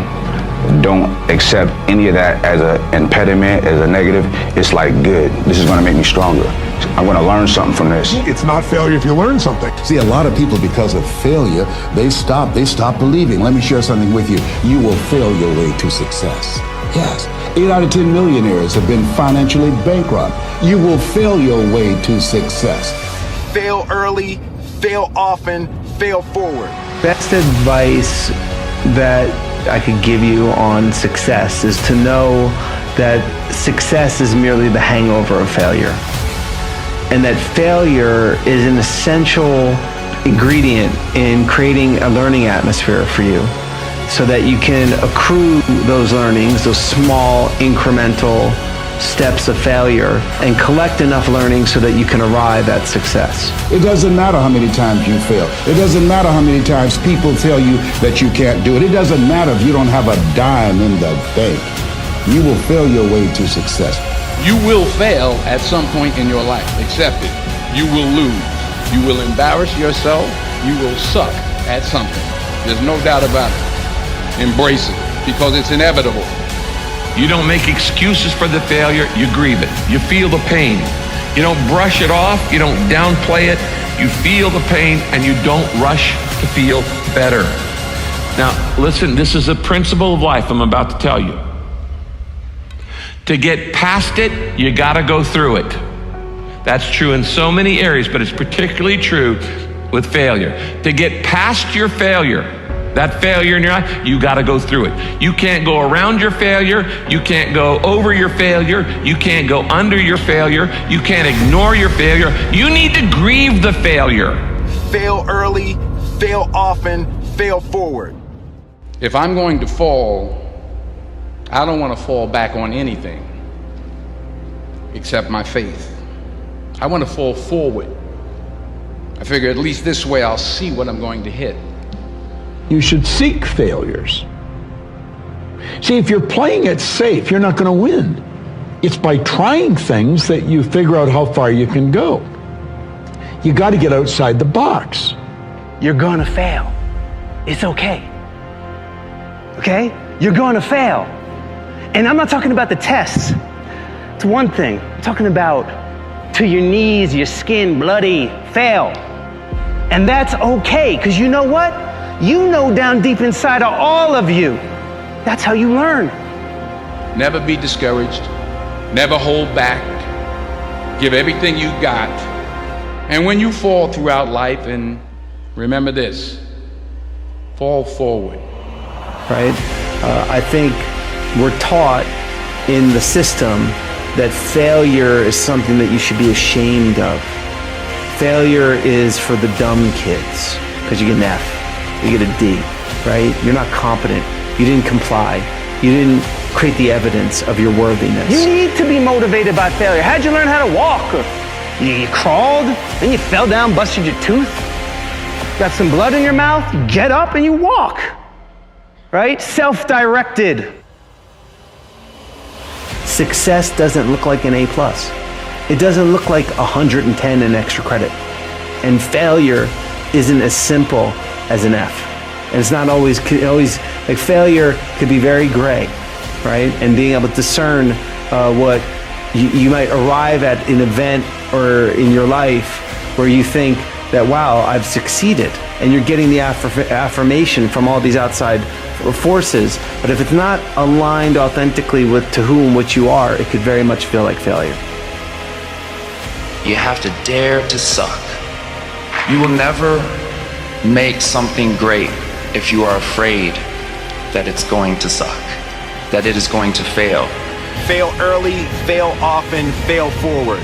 don't accept any of that as an impediment, as a negative. It's like, good, this is going to make me stronger. I'm going to learn something from this. It's not failure if you learn something. See, a lot of people, because of failure, they stop believing. Let me share something with you. You will fail your way to success. Yes, 8 out of 10 millionaires have been financially bankrupt. You will fail your way to success. Fail early, fail often, fail forward. Best advice that I could give you on success is to know that success is merely the hangover of failure, and that failure is an essential ingredient in creating a learning atmosphere for you, so that you can accrue those learnings, those small incremental steps of failure, and collect enough learning so that you can arrive at success. It doesn't matter how many times you fail. It doesn't matter how many times people tell you that you can't do it. It doesn't matter if you don't have a dime in the bank. You will fail your way to success. You will fail at some point in your life. Accept it. You will lose. You will embarrass yourself. You will suck at something. There's no doubt about it. Embrace it, because it's inevitable. You don't make excuses for the failure, you grieve it. You feel the pain. You don't brush it off, you don't downplay it. You feel the pain and you don't rush to feel better. Now, listen, this is a principle of life I'm about to tell you. To get past it, you gotta go through it. That's true in so many areas, but it's particularly true with failure. To get past your failure, that failure in your life, you got to go through it. You can't go around your failure. You can't go over your failure. You can't go under your failure. You can't ignore your failure. You need to grieve the failure. Fail early, fail often, fail forward. If I'm going to fall, I don't want to fall back on anything except my faith. I want to fall forward. I figure at least this way I'll see what I'm going to hit. You should seek failures. See, if you're playing it safe, you're not going to win. It's by trying things that you figure out how far you can go. You got to get outside the box. You're going to fail. It's okay. Okay? You're going to fail. And I'm not talking about the tests. It's one thing. I'm talking about to your knees, your skin, bloody, fail. And that's okay, because you know what? You know down deep inside of all of you, that's how you learn. Never be discouraged. Never hold back. Give everything you got. And when you fall throughout life, and remember this, fall forward. Right? I think we're taught in the system that failure is something that you should be ashamed of. Failure is for the dumb kids, because you get an F. You get a D, right? You're not competent. You didn't comply. You didn't create the evidence of your worthiness. You need to be motivated by failure. How'd you learn how to walk? You crawled, then you fell down, busted your tooth, got some blood in your mouth, you get up and you walk, right? Self-directed. Success doesn't look like an A+. It doesn't look like 110 in extra credit. And failure isn't as simple as an F. And it's not always like failure could be very gray, right? And being able to discern what you might arrive at an event or in your life where you think that, wow, I've succeeded. And you're getting the affirmation from all these outside forces. But if it's not aligned authentically with to whom what you are, it could very much feel like failure. You have to dare to suck. You will never make something great if you are afraid that it's going to suck, that it is going to fail. Fail early, fail often, fail forward.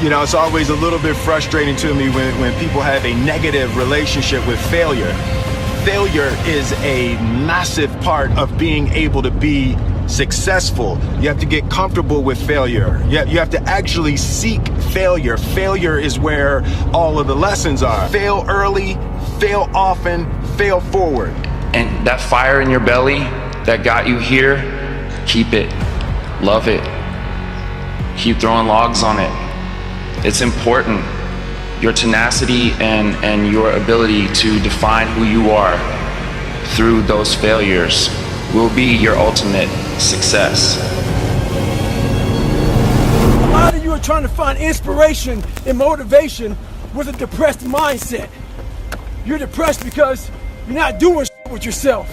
You know, it's always a little bit frustrating to me when people have a negative relationship with failure. Failure is a massive part of being able to be successful. You have to get comfortable with failure. You have to actually seek failure. Failure is where all of the lessons are. Fail early, fail often, fail forward. And that fire in your belly that got you here, keep it, love it, keep throwing logs on it. It's important. Your tenacity and your ability to define who you are through those failures will be your ultimate success. A lot of you are trying to find inspiration and motivation with a depressed mindset. You're depressed because you're not doing shit with yourself.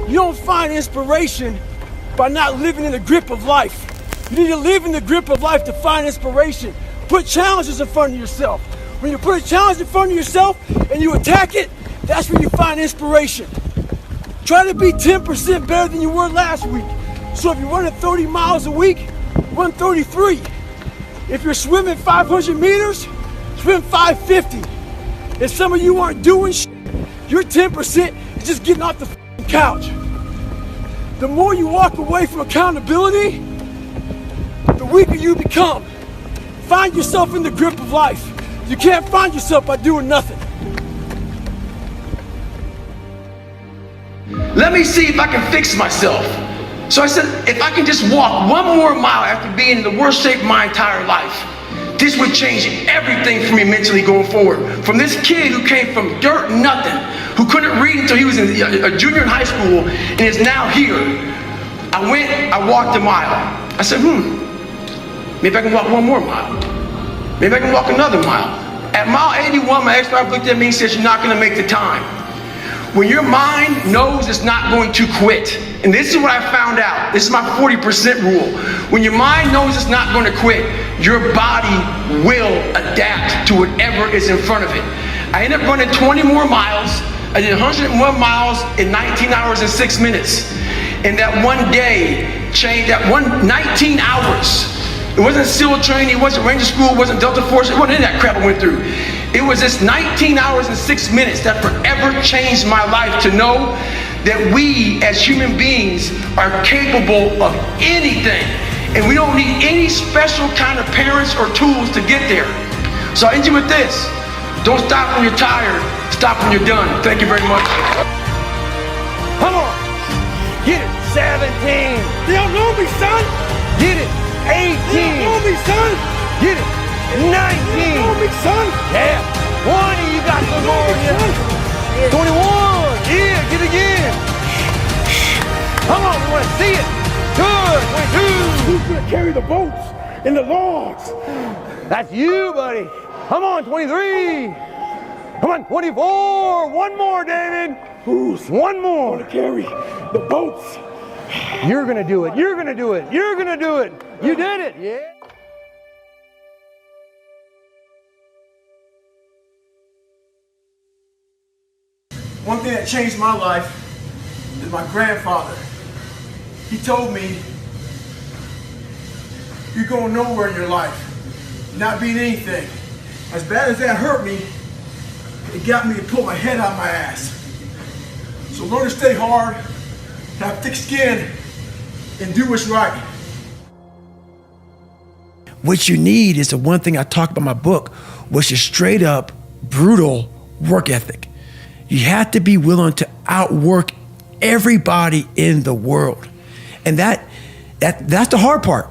You don't find inspiration by not living in the grip of life. You need to live in the grip of life to find inspiration. Put challenges in front of yourself. When you put a challenge in front of yourself and you attack it, that's where you find inspiration. Try to be 10% better than you were last week. So if you're running 30 miles a week, run 33. If you're swimming 500 meters, swim 550. If some of you aren't doing shit, your 10% is just getting off the couch. The more you walk away from accountability, the weaker you become. Find yourself in the grip of life. You can't find yourself by doing nothing. Let me see if I can fix myself. So I said, if I can just walk one more mile after being in the worst shape of my entire life, this would change everything for me mentally going forward. From this kid who came from dirt, nothing, who couldn't read until he was a junior in high school and is now here. I walked a mile. I said, maybe I can walk one more mile. Maybe I can walk another mile. At mile 81, my ex-wife looked at me and said, you're not gonna make the time. When your mind knows it's not going to quit, and this is what I found out, this is my 40% rule. When your mind knows it's not going to quit, your body will adapt to whatever is in front of it. I ended up running 20 more miles. I did 101 miles in 19 hours and 6 minutes. And that one day changed, that 19 hours. It wasn't SEAL training, it wasn't Ranger School, it wasn't Delta Force, it wasn't any of that crap I went through. It was this 19 hours and 6 minutes that forever changed my life to know that we as human beings are capable of anything. And we don't need any special kind of parents or tools to get there. So I end you with this. Don't stop when you're tired, stop when you're done. Thank you very much. Come on, get it, 17. They don't know me, son. Get it, 18. They don't know me, son. Get it, 19. They don't know me, son. Yeah, 20, you got some more in you. 21, yeah, get it again. Come on, we want to see it. Good, 22. Who's gonna carry the boats and the logs? That's you, buddy. Come on, 23. Come on, 24. One more, David. Who's one more? Gonna carry the boats. You're gonna do it. You're gonna do it. You're gonna do it. You did it. Yeah. One thing that changed my life is my grandfather. He told me, you're going nowhere in your life, not being anything. As bad as that hurt me, it got me to pull my head out of my ass. So learn to stay hard, have thick skin, and do what's right. What you need is the one thing I talked about in my book, which is straight up, brutal work ethic. You have to be willing to outwork everybody in the world. And that's the hard part.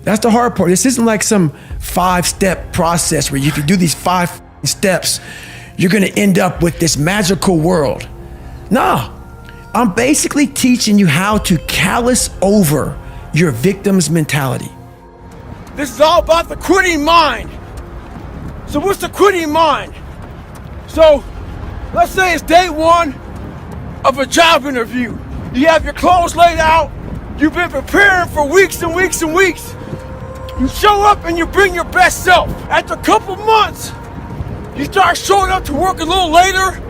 That's the hard part. This isn't like some 5-step process where if you do these 5 steps, you're gonna end up with this magical world. No, I'm basically teaching you how to callous over your victim's mentality. This is all about the quitting mind. So what's the quitting mind? So let's say it's day 1 of a job interview. You have your clothes laid out. You've been preparing for weeks and weeks and weeks. You show up and you bring your best self. After a couple months, You start showing up to work a little later.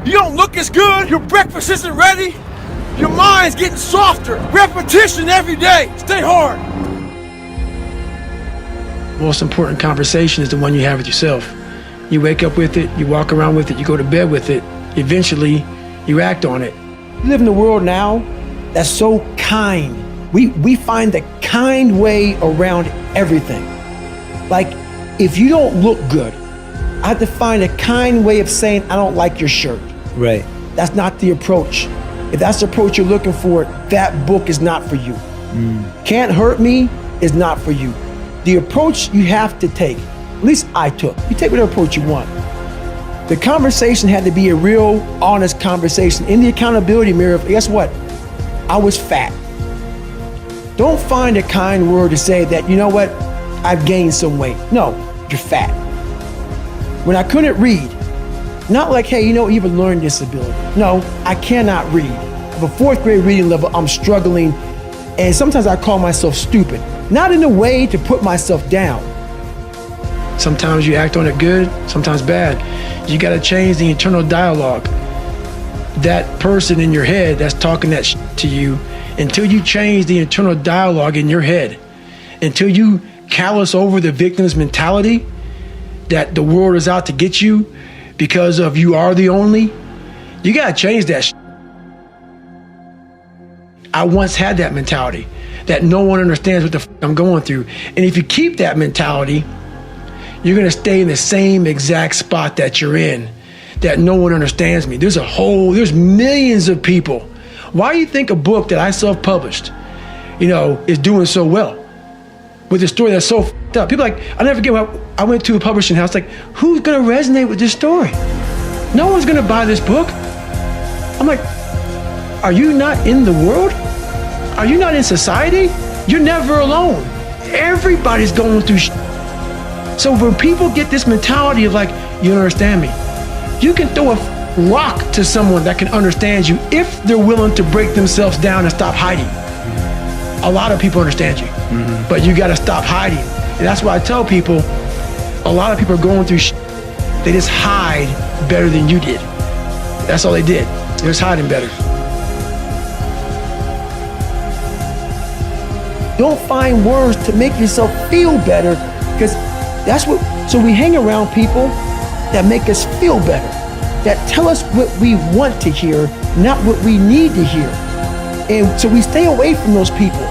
You don't look as good. Your breakfast isn't ready. Your mind's getting softer. Repetition every day. Stay hard. Most important conversation is the one you have with yourself. You wake up with it, you walk around with it, you go to bed with it. Eventually, you act on it. We live in a world now that's so kind. We find the kind way around everything. Like, if you don't look good, I have to find a kind way of saying, I don't like your shirt. Right. That's not the approach. If that's the approach you're looking for, that book is not for you. Can't Hurt Me is not for you. The approach you have to take, at least I took, you take whatever approach you want. The conversation had to be a real, honest conversation. In the accountability mirror, guess what? I was fat. Don't find a kind word to say that, you know what, I've gained some weight. No, you're fat. When I couldn't read, not like, hey, you know, you have a learning disability. No, I cannot read. I have a 4th grade reading level, I'm struggling, and sometimes I call myself stupid. Not in a way to put myself down. Sometimes you act on it good, sometimes bad. You gotta change the internal dialogue. That person in your head that's talking that to you, until you change the internal dialogue in your head, until you callous over the victim's mentality that the world is out to get you because of you are the only, you gotta change that. I once had that mentality that no one understands what the I'm going through. And if you keep that mentality, you're gonna stay in the same exact spot that you're in, that no one understands me. There's millions of people. Why do you think a book that I self-published, is doing so well? With a story that's so f***ed up. People like, I'll never forget when I went to a publishing house, like, who's gonna resonate with this story? No one's gonna buy this book. I'm like, are you not in the world? Are you not in society? You're never alone. Everybody's going through shit. So when people get this mentality of like, you don't understand me, you can throw a rock to someone that can understand you if they're willing to break themselves down and stop hiding. A lot of people understand you, but you gotta stop hiding. And that's why I tell people, a lot of people are going through shit. They just hide better than you did. That's all they did. They're just hiding better. Don't find words to make yourself feel better, because that's what, so we hang around people that make us feel better, that tell us what we want to hear, not what we need to hear. And so we stay away from those people.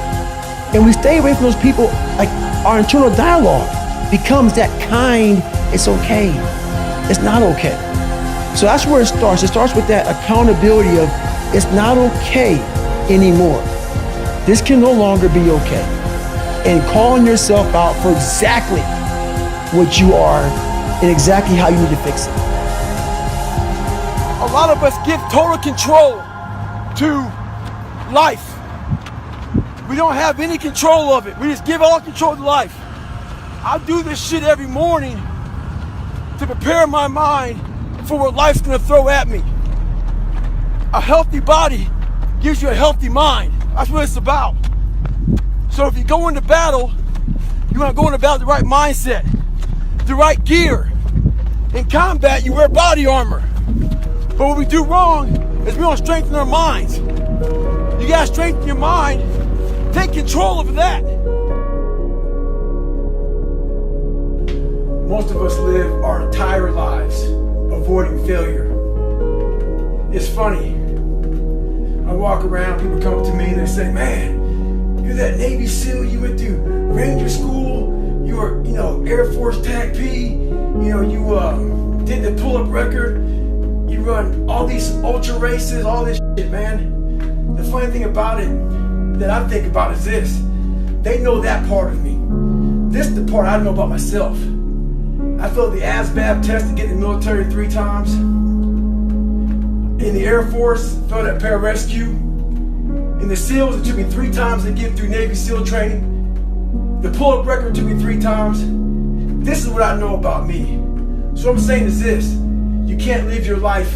And we stay away from those people, like our internal dialogue becomes that kind, it's okay, it's not okay. So that's where it starts. It starts with that accountability of, it's not okay anymore. This can no longer be okay. And calling yourself out for exactly what you are and exactly how you need to fix it. A lot of us give total control to life. We don't have any control of it. We just give all control to life. I do this shit every morning to prepare my mind for what life's gonna throw at me. A healthy body gives you a healthy mind. That's what it's about. So if you go into battle, you wanna go into battle with the right mindset, the right gear. In combat, you wear body armor. But what we do wrong is we don't strengthen our minds. You gotta strengthen your mind. Take control of that. Most of us live our entire lives avoiding failure. It's funny. I walk around, people come up to me and they say, man, you're that Navy SEAL, you went through Ranger School, you were, Air Force TAC P, you did the pull-up record, you run all these ultra races, all this shit, man. The funny thing about it that I think about is this. They know that part of me. This is the part I don't know about myself. I failed the ASVAB test to get in the military 3 times. In the Air Force, failed at pararescue. In the SEALs, it took me 3 times to get through Navy SEAL training. The pull-up record took me 3 times. This is what I know about me. So what I'm saying is this. You can't live your life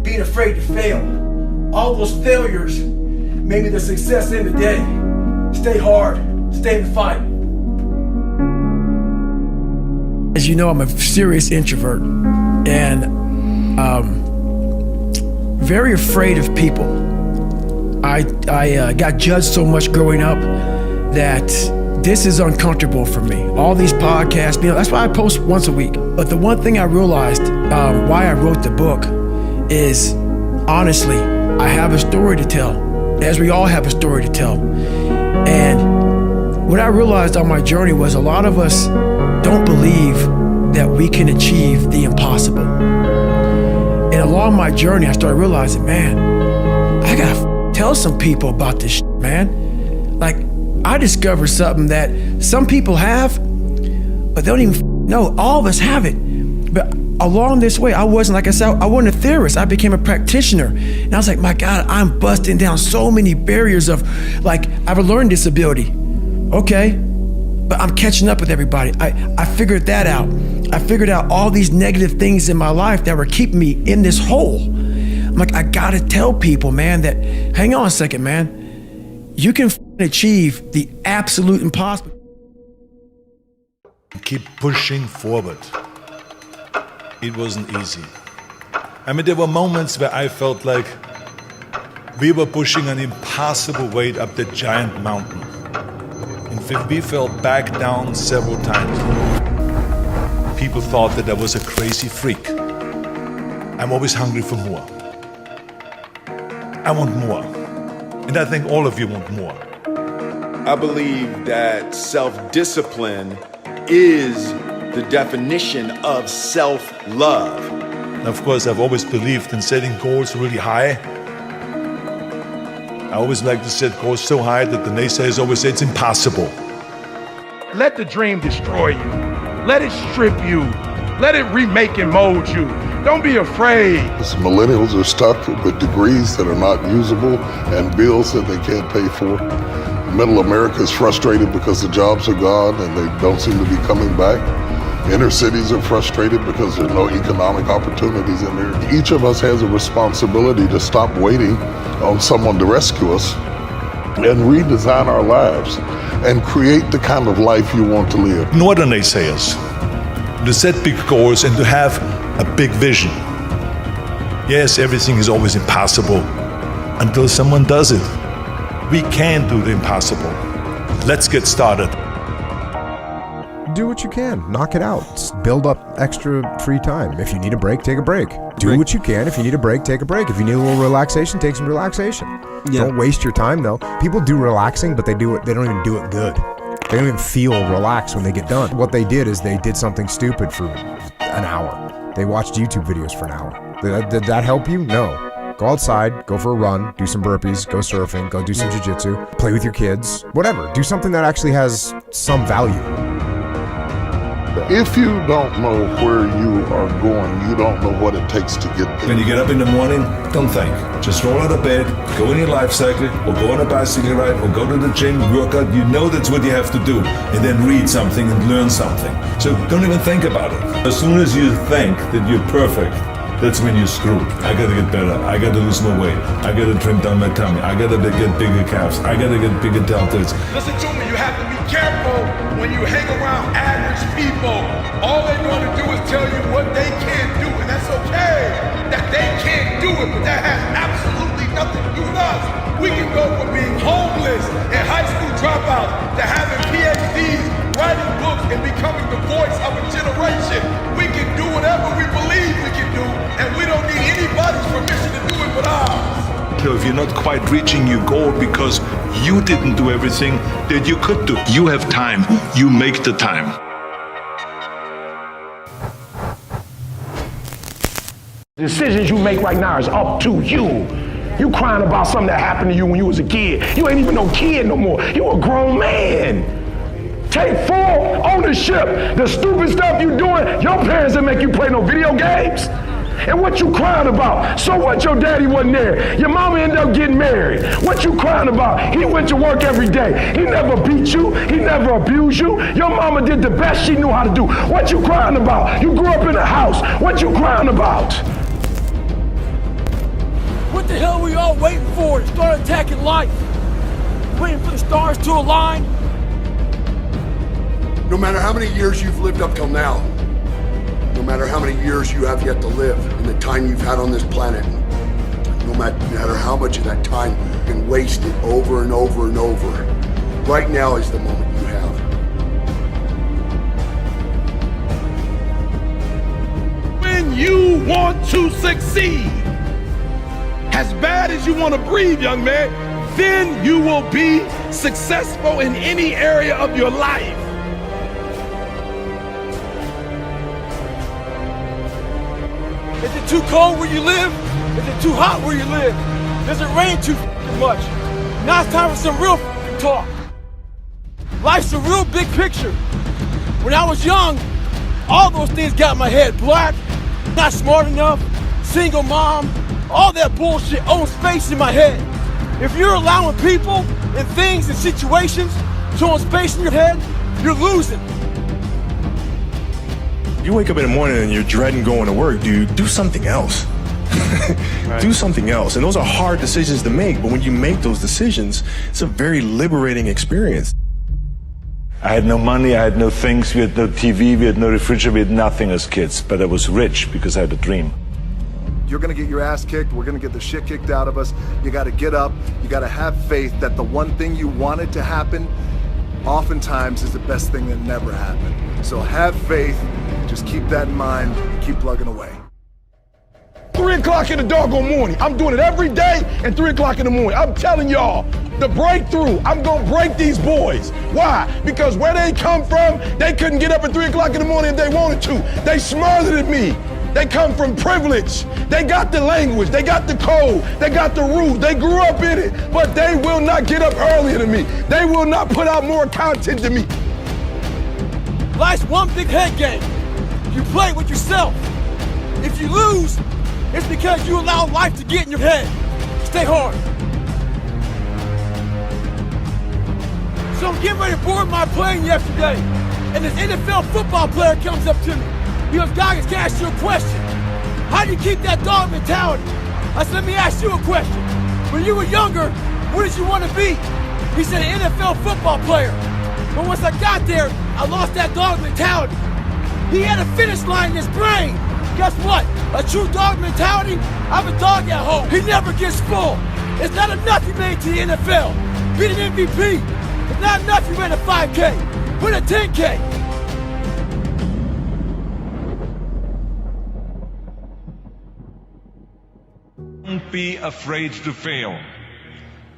being afraid to fail. All those failures made me the success in the day. Stay hard, stay in the fight. As you know, I'm a serious introvert and very afraid of people. I got judged so much growing up that this is uncomfortable for me. All these podcasts, that's why I post once a week. But the one thing I realized why I wrote the book is, honestly, I have a story to tell, as we all have a story to tell. And what I realized on my journey was a lot of us don't believe that we can achieve the impossible. And along my journey, I started realizing, man, I gotta tell some people about this shit, man. Like, I discovered something that some people have, but they don't even know. All of us have it. But along this way, I wasn't, like I said, I wasn't a theorist. I became a practitioner. And I was like, my God, I'm busting down so many barriers of, like, I have a learning disability. Okay, but I'm catching up with everybody. I figured that out. I figured out all these negative things in my life that were keeping me in this hole. I'm like, I gotta tell people, man, that, hang on a second, man. You can achieve the absolute impossible. Keep pushing forward. It wasn't easy. I mean, there were moments where I felt like we were pushing an impossible weight up that giant mountain. In fact, we fell back down several times. People thought that I was a crazy freak. I'm always hungry for more. I want more. And I think all of you want more. I believe that self-discipline is the definition of self-love. Of course, I've always believed in setting goals really high. I always like to set goals so high that the naysayers always say it's impossible. Let the dream destroy you. Let it strip you. Let it remake and mold you. Don't be afraid. Millennials are stuck with degrees that are not usable and bills that they can't pay for. Middle America is frustrated because the jobs are gone and they don't seem to be coming back. Inner cities are frustrated because there's no economic opportunities in there. Each of us has a responsibility to stop waiting on someone to rescue us and redesign our lives and create the kind of life you want to live. Ignore the naysayers. To set big goals and to have a big vision. Yes, everything is always impossible until someone does it. We can do the impossible. Let's get started. Do what you can. Knock it out. Build up extra free time. If you need a break, take a break. Do what you can. If you need a break, take a break. If you need a little relaxation, take some relaxation. Yeah. Don't waste your time though. People do relaxing, but they don't even do it good. They don't even feel relaxed when they get done. What they did is they did something stupid for an hour. They watched YouTube videos for an hour. Did that help you? No. Go outside, go for a run, do some burpees, go surfing, go do some jiu-jitsu, play with your kids, whatever. Do something that actually has some value. If you don't know where you are going, you don't know what it takes to get there. When you get up in the morning, don't think. Just roll out of bed, go in your life cycle, or go on a bicycle ride, or go to the gym, work out. You know that's what you have to do. And then read something and learn something. So don't even think about it. As soon as you think that you're perfect, that's when you're screwed. I gotta get better. I gotta lose more weight. I gotta trim down my tummy. I gotta get bigger calves. I gotta get bigger deltoids. Listen to me, you have to be careful when you hang around average people. All they're going to do is tell you what they can't do, and that's okay that they can't do it, but that has absolutely nothing to do with us. We can go from being homeless and high school dropouts to having PhDs, writing books, and becoming the voice of a generation. We can do whatever we believe we can do, and we don't need anybody's permission to do it but ours. So if you're not quite reaching your goal because you didn't do everything that you could do, you have time. You make the time. The decisions you make right now is up to you. You crying about something that happened to you when you was a kid. You ain't even no kid no more. You a grown man. Take full ownership. The stupid stuff you doing, your parents didn't make you play no video games. And what you crying about? So what your daddy wasn't there? Your mama ended up getting married. What you crying about? He went to work every day. He never beat you. He never abused you. Your mama did the best she knew how to do. What you crying about? You grew up in a house. What you crying about? What the hell are we all waiting for to start attacking life? Waiting for the stars to align? No matter how many years you've lived up till now, matter how many years you have yet to live and the time you've had on this planet, no matter how much of that time you can waste it over and over and over, right now is the moment you have. When you want to succeed, as bad as you want to breathe, young man, then you will be successful in any area of your life. Is it too cold where you live? Is it too hot where you live? Does it rain too much? Now it's time for some real talk. Life's a real big picture. When I was young, all those things got in my head. Black, not smart enough, single mom, all that bullshit owns space in my head. If you're allowing people and things and situations to own space in your head, you're losing. You wake up in the morning and you're dreading going to work, dude, do something else. Right. Do something else. And those are hard decisions to make, but when you make those decisions, it's a very liberating experience. I had no money, I had no things, we had no TV, we had no refrigerator, we had nothing as kids, but I was rich because I had a dream. You're gonna get your ass kicked, we're gonna get the shit kicked out of us. You gotta get up, you gotta have faith that the one thing you wanted to happen oftentimes is the best thing that never happened. So have faith, just keep that in mind, keep plugging away. 3 o'clock in the doggone morning. I'm doing it every day at 3 o'clock in the morning. I'm telling y'all, the breakthrough, I'm gonna break these boys. Why? Because where they come from, they couldn't get up at 3 o'clock in the morning if they wanted to. They smarter than me. They come from privilege. They got the language, they got the code, they got the rules, they grew up in it, but they will not get up earlier than me. They will not put out more content than me. Life's one big head game. You play with yourself. If you lose, it's because you allow life to get in your head. Stay hard. So I'm getting ready to board my plane yesterday, and this NFL football player comes up to me. He goes, Goggins, can I ask you a question? How do you keep that dog mentality? I said, let me ask you a question. When you were younger, what did you want to be? He said, an NFL football player. But once I got there, I lost that dog mentality. He had a finish line in his brain. Guess what? A true dog mentality, I have a dog at home. He never gets full. It's not enough you made to the NFL. Beat an MVP. It's not enough you ran a 5K. Put a 10K. Don't be afraid to fail.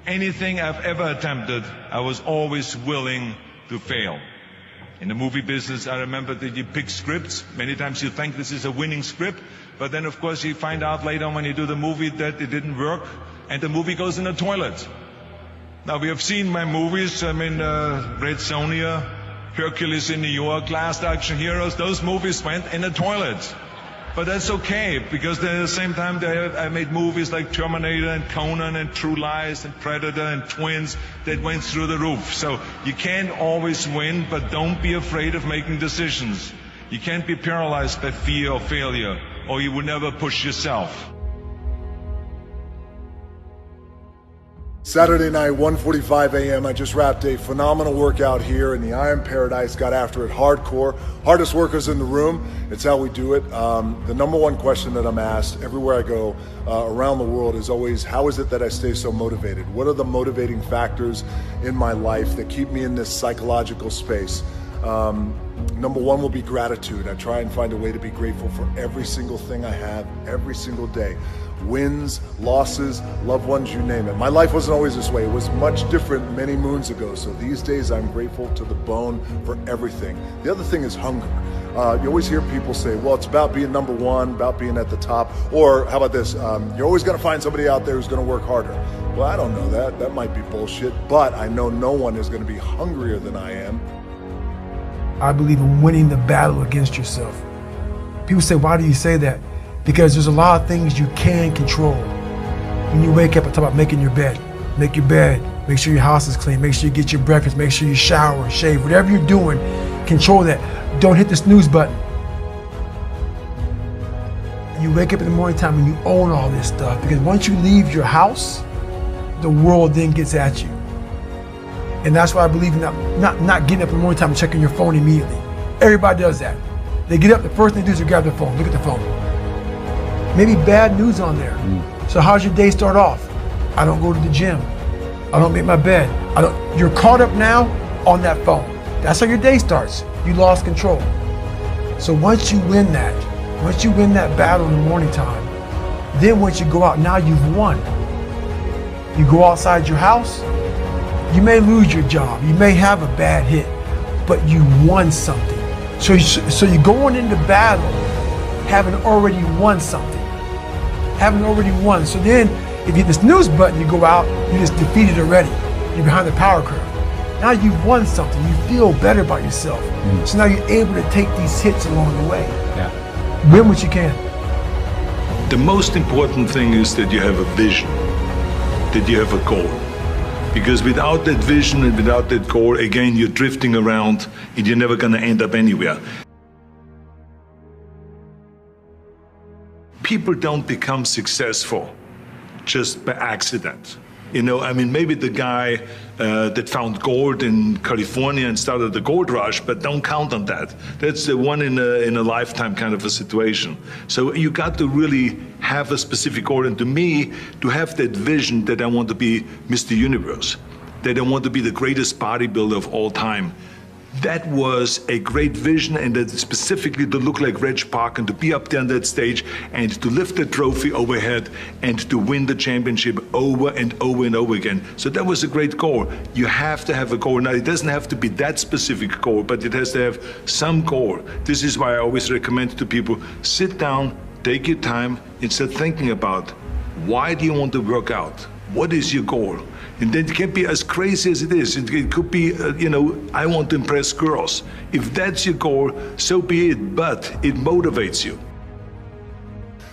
Anything I've ever attempted, I was always willing to fail. In the movie business, I remember that you pick scripts. Many times you think this is a winning script, but then of course you find out later when you do the movie that it didn't work, and the movie goes in the toilet. Now we have seen my movies, I mean, Red Sonja, Hercules in New York, Last Action Heroes, those movies went in the toilet. But that's okay, because at the same time I made movies like Terminator and Conan and True Lies and Predator and Twins that went through the roof. So you can't always win, but don't be afraid of making decisions. You can't be paralyzed by fear of failure, or you will never push yourself. Saturday night, 1:45 a.m. I just wrapped a phenomenal workout here in the Iron Paradise. Got after it hardcore. Hardest workers in the room. It's how we do it. The number one question that I'm asked everywhere I go around the world is always, how is it that I stay so motivated? What are the motivating factors in my life that keep me in this psychological space? Number one will be gratitude. I try and find a way to be grateful for every single thing I have every single day. Wins, losses, loved ones, you name it. My life wasn't always this way. It was much different many moons ago. So these days I'm grateful to the bone for everything. The other thing is hunger. You always hear people say, well, it's about being number one, about being at the top. Or how about this? You're always going to find somebody out there who's going to work harder. Well, I don't know that. That might be bullshit. But I know no one is going to be hungrier than I am. I believe in winning the battle against yourself. People say, why do you say that? Because there's a lot of things you can control. When you wake up and talk about making your bed, make your bed, make sure your house is clean, make sure you get your breakfast, make sure you shower, shave, whatever you're doing, control that. Don't hit the snooze button. You wake up in the morning time and you own all this stuff, because once you leave your house, the world then gets at you. And that's why I believe in not getting up in the morning time and checking your phone immediately. Everybody does that. They get up, the first thing they do is they grab their phone, look at the phone. Maybe bad news on there. So how's your day start off? I don't go to the gym. I don't make my bed. You're caught up now on that phone. That's how your day starts. You lost control. So once you win that battle in the morning time, then once you go out, now you've won. You go outside your house, you may lose your job, you may have a bad hit, but you won something. So you're going into battle having already won something. Having already won. So then, if you hit the snooze button, you go out, you're just defeated already. You're behind the power curve. Now you've won something. You feel better about yourself. So now you're able to take these hits along the way. Win what you can. The most important thing is that you have a vision, that you have a goal. Because without that vision and without that goal, again, you're drifting around and you're never going to end up anywhere. People don't become successful just by accident. You know, I mean, maybe the guy that found gold in California and started the gold rush, but don't count on that. That's the one in a lifetime kind of a situation. So you got to really have a specific goal. And to me, to have that vision that I want to be Mr. Universe, that I want to be the greatest bodybuilder of all time, that was a great vision, and that specifically to look like Reg Park and to be up there on that stage and to lift the trophy overhead and to win the championship over and over and over again. So that was a great goal. You have to have a goal. Now, it doesn't have to be that specific goal, but it has to have some goal. This is why I always recommend to people, sit down, take your time, and start thinking about, why do you want to work out? What is your goal? And then it can be as crazy as it is. It could be, I want to impress girls. If that's your goal, so be it, but it motivates you.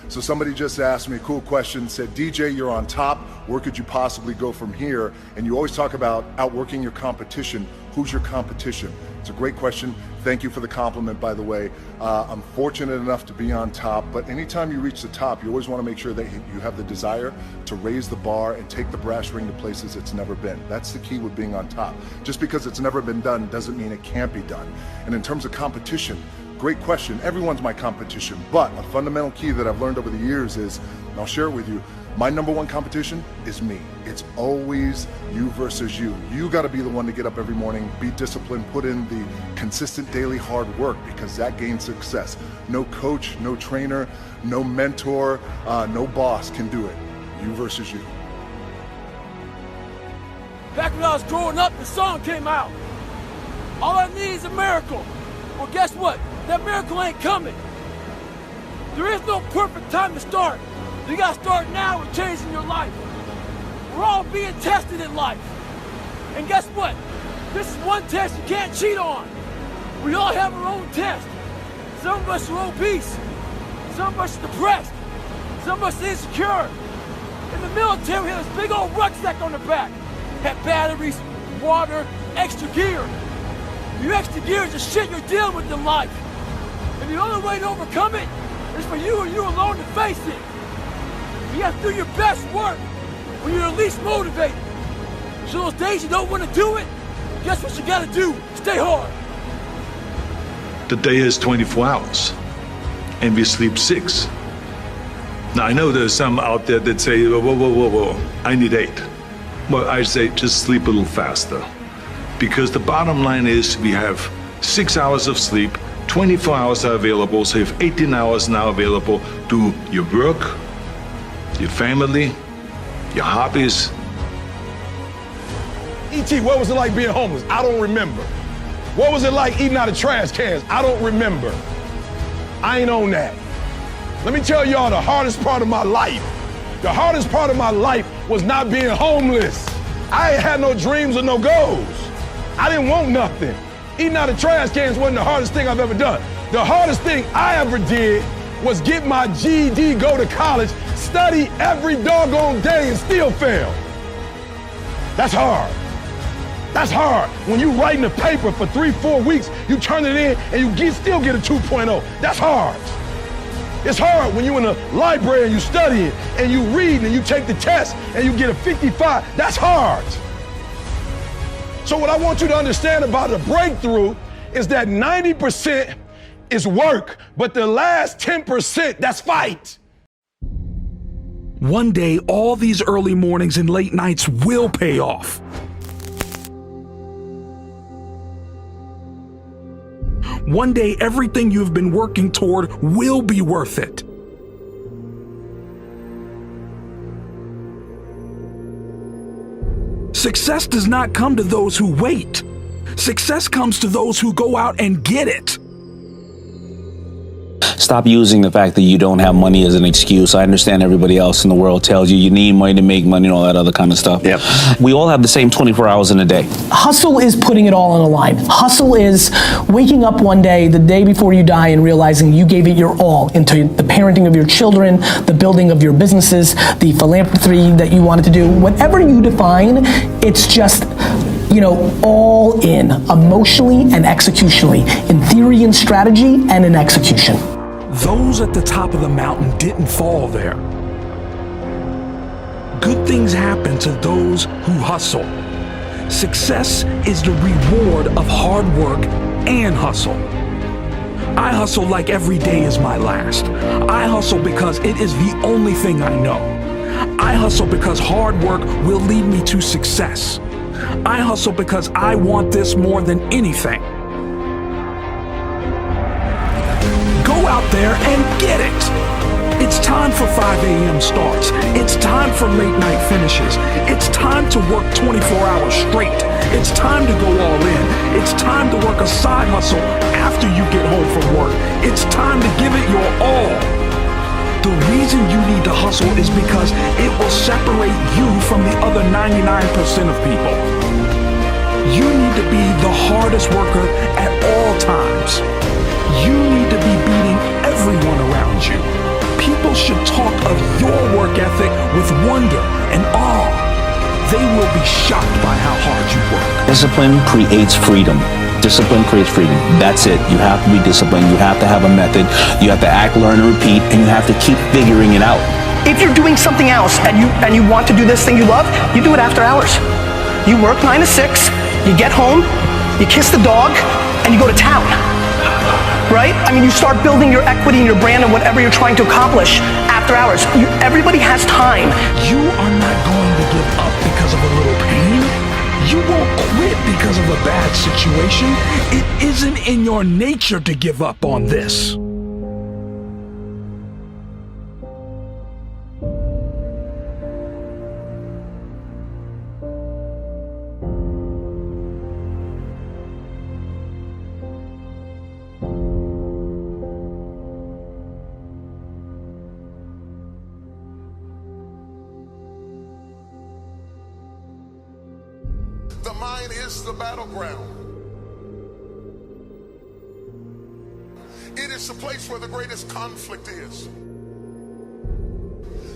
So somebody just asked me a cool question, said, DJ, you're on top. Where could you possibly go from here? And you always talk about outworking your competition. Who's your competition? It's a great question. Thank you for the compliment, by the way. I'm fortunate enough to be on top, but anytime you reach the top, you always want to make sure that you have the desire to raise the bar and take the brass ring to places it's never been. That's the key with being on top. Just because it's never been done doesn't mean it can't be done. And in terms of competition, great question. Everyone's my competition, but a fundamental key that I've learned over the years is, and I'll share it with you, my number one competition is me. It's always you versus you. You got to be the one to get up every morning, be disciplined, put in the consistent daily hard work, because that gains success. No coach, no trainer, no mentor, no boss can do it. You versus you. Back when I was growing up, the song came out. All I need is a miracle. Well, guess what? That miracle ain't coming. There is no perfect time to start. You gotta start now with changing your life. We're all being tested in life. And guess what? This is one test you can't cheat on. We all have our own test. Some of us are obese. Some of us are depressed. Some of us are insecure. In the military, we had this big old rucksack on the back. Had batteries, water, extra gear. Your extra gear is the shit you're dealing with in life. And the only way to overcome it is for you and you alone to face it. You have to do your best work when you're the least motivated. So those days you don't want to do it, guess what you gotta do? Stay hard. The day has 24 hours, and we sleep 6. Now, I know there's some out there that say, whoa, I need 8. Well, I say just sleep a little faster. Because the bottom line is we have 6 hours of sleep, 24 hours are available, so you have 18 hours now available to your work, your family, your hobbies. E.T., what was it like being homeless? I don't remember. What was it like eating out of trash cans? I don't remember. I ain't on that. Let me tell y'all the hardest part of my life. The hardest part of my life was not being homeless. I ain't had no dreams or no goals. I didn't want nothing. Eating out of trash cans wasn't the hardest thing I've ever done. The hardest thing I ever did was get my GED, go to college, study every doggone day and still fail. That's hard. That's hard. When you writing a paper for 3-4 weeks, you turn it in and you still get a 2.0. That's hard. It's hard when you're in the library and you studying and you read and you take the test and you get a 55. That's hard. So what I want you to understand about a breakthrough is that 90% is work, but the last 10%, that's fight. One day, all these early mornings and late nights will pay off. One day, everything you've been working toward will be worth it. Success does not come to those who wait. Success comes to those who go out and get it. Stop using the fact that you don't have money as an excuse. I understand everybody else in the world tells you need money to make money and all that other kind of stuff. Yep. We all have the same 24 hours in a day. Hustle is putting it all on the line. Hustle is waking up one day, the day before you die, and realizing you gave it your all into the parenting of your children, the building of your businesses, the philanthropy that you wanted to do. Whatever you define, it's just, you know, all in, emotionally and executionally, in theory and strategy and in execution. Those at the top of the mountain didn't fall there. Good things happen to those who hustle. Success is the reward of hard work and hustle. I hustle like every day is my last. I hustle because it is the only thing I know. I hustle because hard work will lead me to success. I hustle because I want this more than anything. Go out there and get it. It's time for 5 a.m. starts. It's time for late night finishes. It's time to work 24 hours straight. It's time to go all in. It's time to work a side hustle after you get home from work. It's time to give it your all. The reason you need to hustle is because it will separate you from the other 99% of people. You need to be the hardest worker at all times. You need to be beating everyone around you. People should talk of your work ethic with wonder and awe. They will be shocked by how hard you work. Discipline creates freedom. Discipline creates freedom. That's it. You have to be disciplined. You have to have a method. You have to act, learn, and repeat, and you have to keep figuring it out. If you're doing something else and you want to do this thing you love, you do it after hours. You work 9 to 6, you get home, you kiss the dog, and you go to town. Right? I mean, you start building your equity and your brand and whatever you're trying to accomplish after hours. Everybody has time. You are not going to give up because of a little pain. You won't quit because of a bad situation. It isn't in your nature to give up on this. The mind is the battleground. It is the place where the greatest conflict is.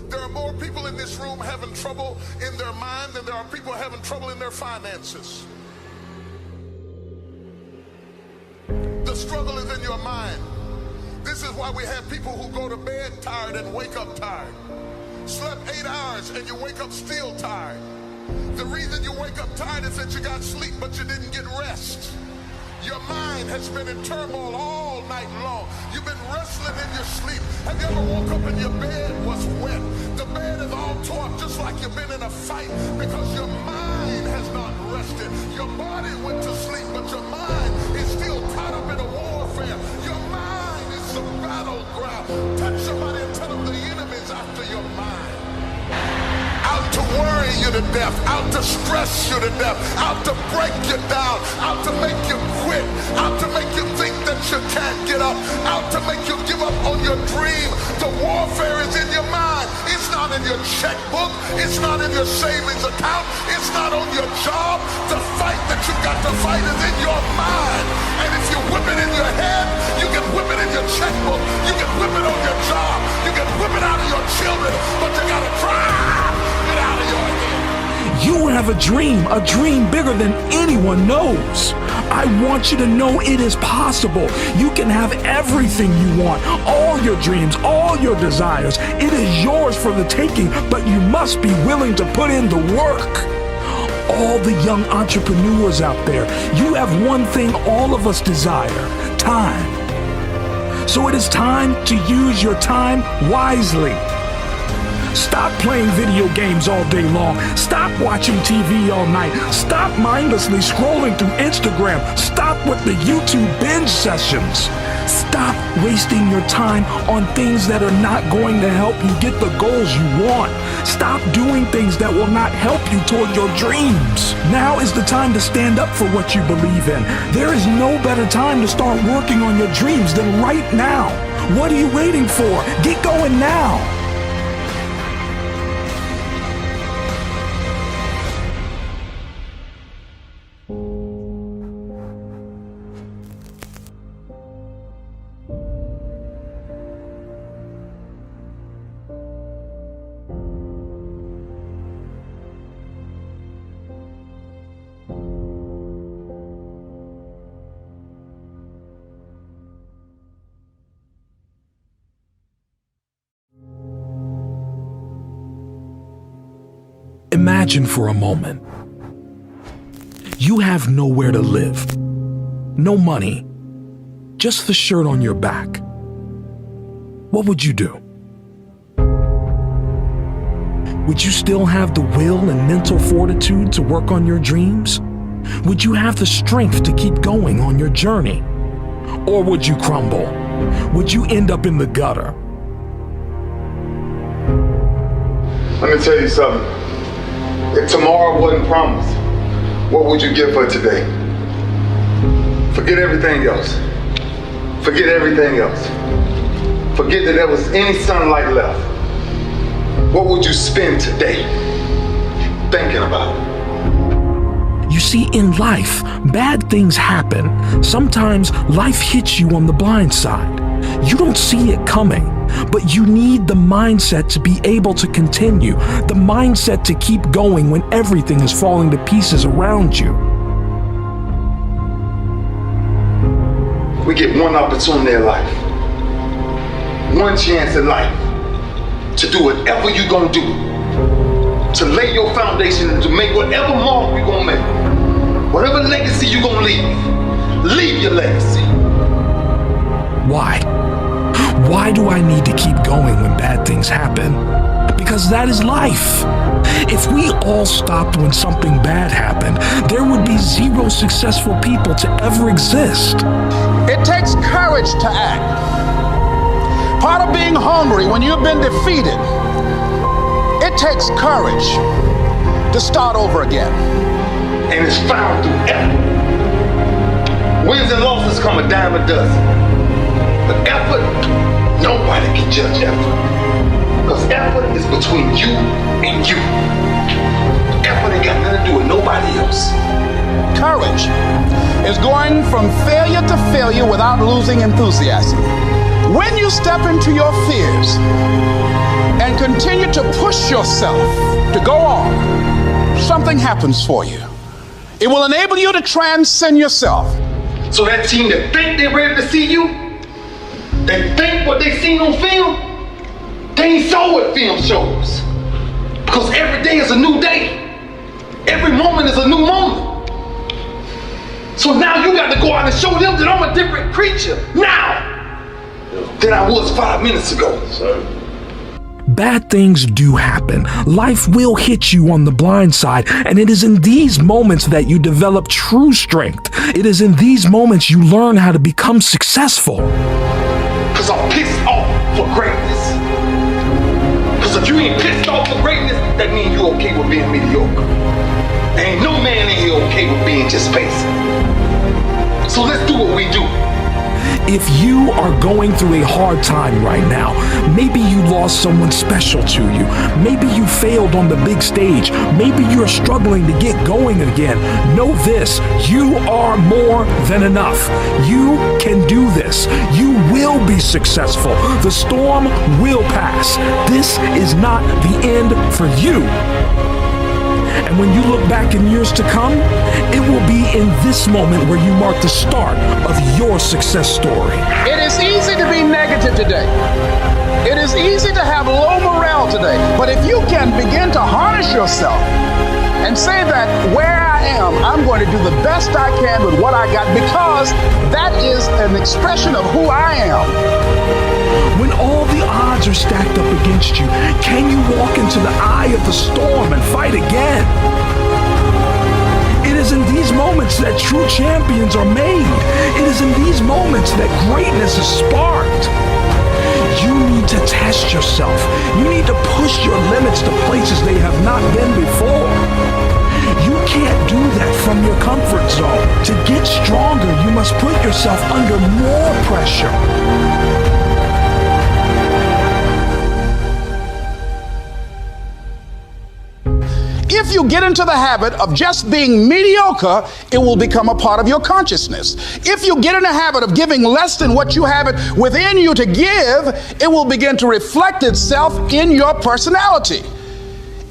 There are more people in this room having trouble in their mind than there are people having trouble in their finances. The struggle is in your mind. This is why we have people who go to bed tired and wake up tired. Slept 8 hours and you wake up still tired. The reason you wake up tired is that you got sleep, but you didn't get rest. Your mind has been in turmoil all night long. You've been wrestling in your sleep. Have you ever woke up and your bed was wet? The bed is all tore up just like you've been in a fight because your mind has not rested. Your body went to sleep, but your mind is still caught up in a warfare. Your mind is the battleground. Touch somebody and tell them the enemy's after your mind. Out to worry you to death, out to stress you to death, out to break you down, out to make you quit, out to make you think that you can't get up, out to make you give up on your dream. The warfare is in your mind. It's not in your checkbook. It's not in your savings account. It's not on your job. The fight that you got to fight is in your mind. And if you whip it in your head, you can whip it in your checkbook. You can whip it on your job. You can whip it out of your children. But you got to try. Get out of your head. You have a dream bigger than anyone knows. I want you to know it is possible. You can have everything you want, all your dreams, all your desires. It is yours for the taking, but you must be willing to put in the work. All the young entrepreneurs out there, you have one thing all of us desire: time. So it is time to use your time wisely. Stop playing video games all day long. Stop watching TV all night. Stop mindlessly scrolling through Instagram. Stop with the YouTube binge sessions. Stop wasting your time on things that are not going to help you get the goals you want. Stop doing things that will not help you toward your dreams. Now is the time to stand up for what you believe in. There is no better time to start working on your dreams than right now. What are you waiting for? Get going now. Imagine for a moment. You have nowhere to live. No money. Just the shirt on your back. What would you do? Would you still have the will and mental fortitude to work on your dreams? Would you have the strength to keep going on your journey? Or would you crumble? Would you end up in the gutter? Let me tell you something. If tomorrow wasn't promised, what would you give for today? Forget everything else. Forget everything else. Forget that there was any sunlight left. What would you spend today thinking about? You see, in life, bad things happen. Sometimes life hits you on the blind side. You don't see it coming, but you need the mindset to be able to continue, the mindset to keep going when everything is falling to pieces around you. We get one opportunity in life, one chance in life to do whatever you're gonna do, to lay your foundation and to make whatever mark you're gonna make, whatever legacy you're gonna leave your legacy. Why? Why do I need to keep going when bad things happen? Because that is life. If we all stopped when something bad happened, there would be zero successful people to ever exist. It takes courage to act. Part of being hungry when you've been defeated, it takes courage to start over again. And it's found through effort. Wins and losses come a dime a dozen. But effort, nobody can judge effort. Because effort is between you and you. Effort ain't got nothing to do with nobody else. Courage is going from failure to failure without losing enthusiasm. When you step into your fears and continue to push yourself to go on, something happens for you. It will enable you to transcend yourself. So that team that think they're ready to see you, they think what they seen on film, they ain't saw what film shows. Because every day is a new day. Every moment is a new moment. So now you got to go out and show them that I'm a different creature now than I was 5 minutes ago. Bad things do happen. Life will hit you on the blind side, and it is in these moments that you develop true strength. It is in these moments you learn how to become successful. Because I'm pissed off for greatness. Because if you ain't pissed off for greatness, that means you okay with being mediocre. Ain't no man in here okay with being just basic. So let's do what we do. If you are going through a hard time right now, maybe you lost someone special to you, maybe you failed on the big stage, maybe you're struggling to get going again, know this: you are more than enough. You can do this. You will be successful. The storm will pass. This is not the end for you. And when you look back in years to come, it will be in this moment where you mark the start of your success story. It is easy to be negative today. It is easy to have low morale today. But if you can begin to harness yourself and say that where I am, I'm going to do the best I can with what I got, because that is an expression of who I am. odds are stacked up against you, can you walk into the eye of the storm and fight again? It is in these moments that true champions are made. It is in these moments that greatness is sparked. You need to test yourself. You need to push your limits to places they have not been before. You can't do that from your comfort zone. To get stronger, you must put yourself under more pressure. If you get into the habit of just being mediocre, it will become a part of your consciousness. If you get in the habit of giving less than what you have it within you to give, it will begin to reflect itself in your personality.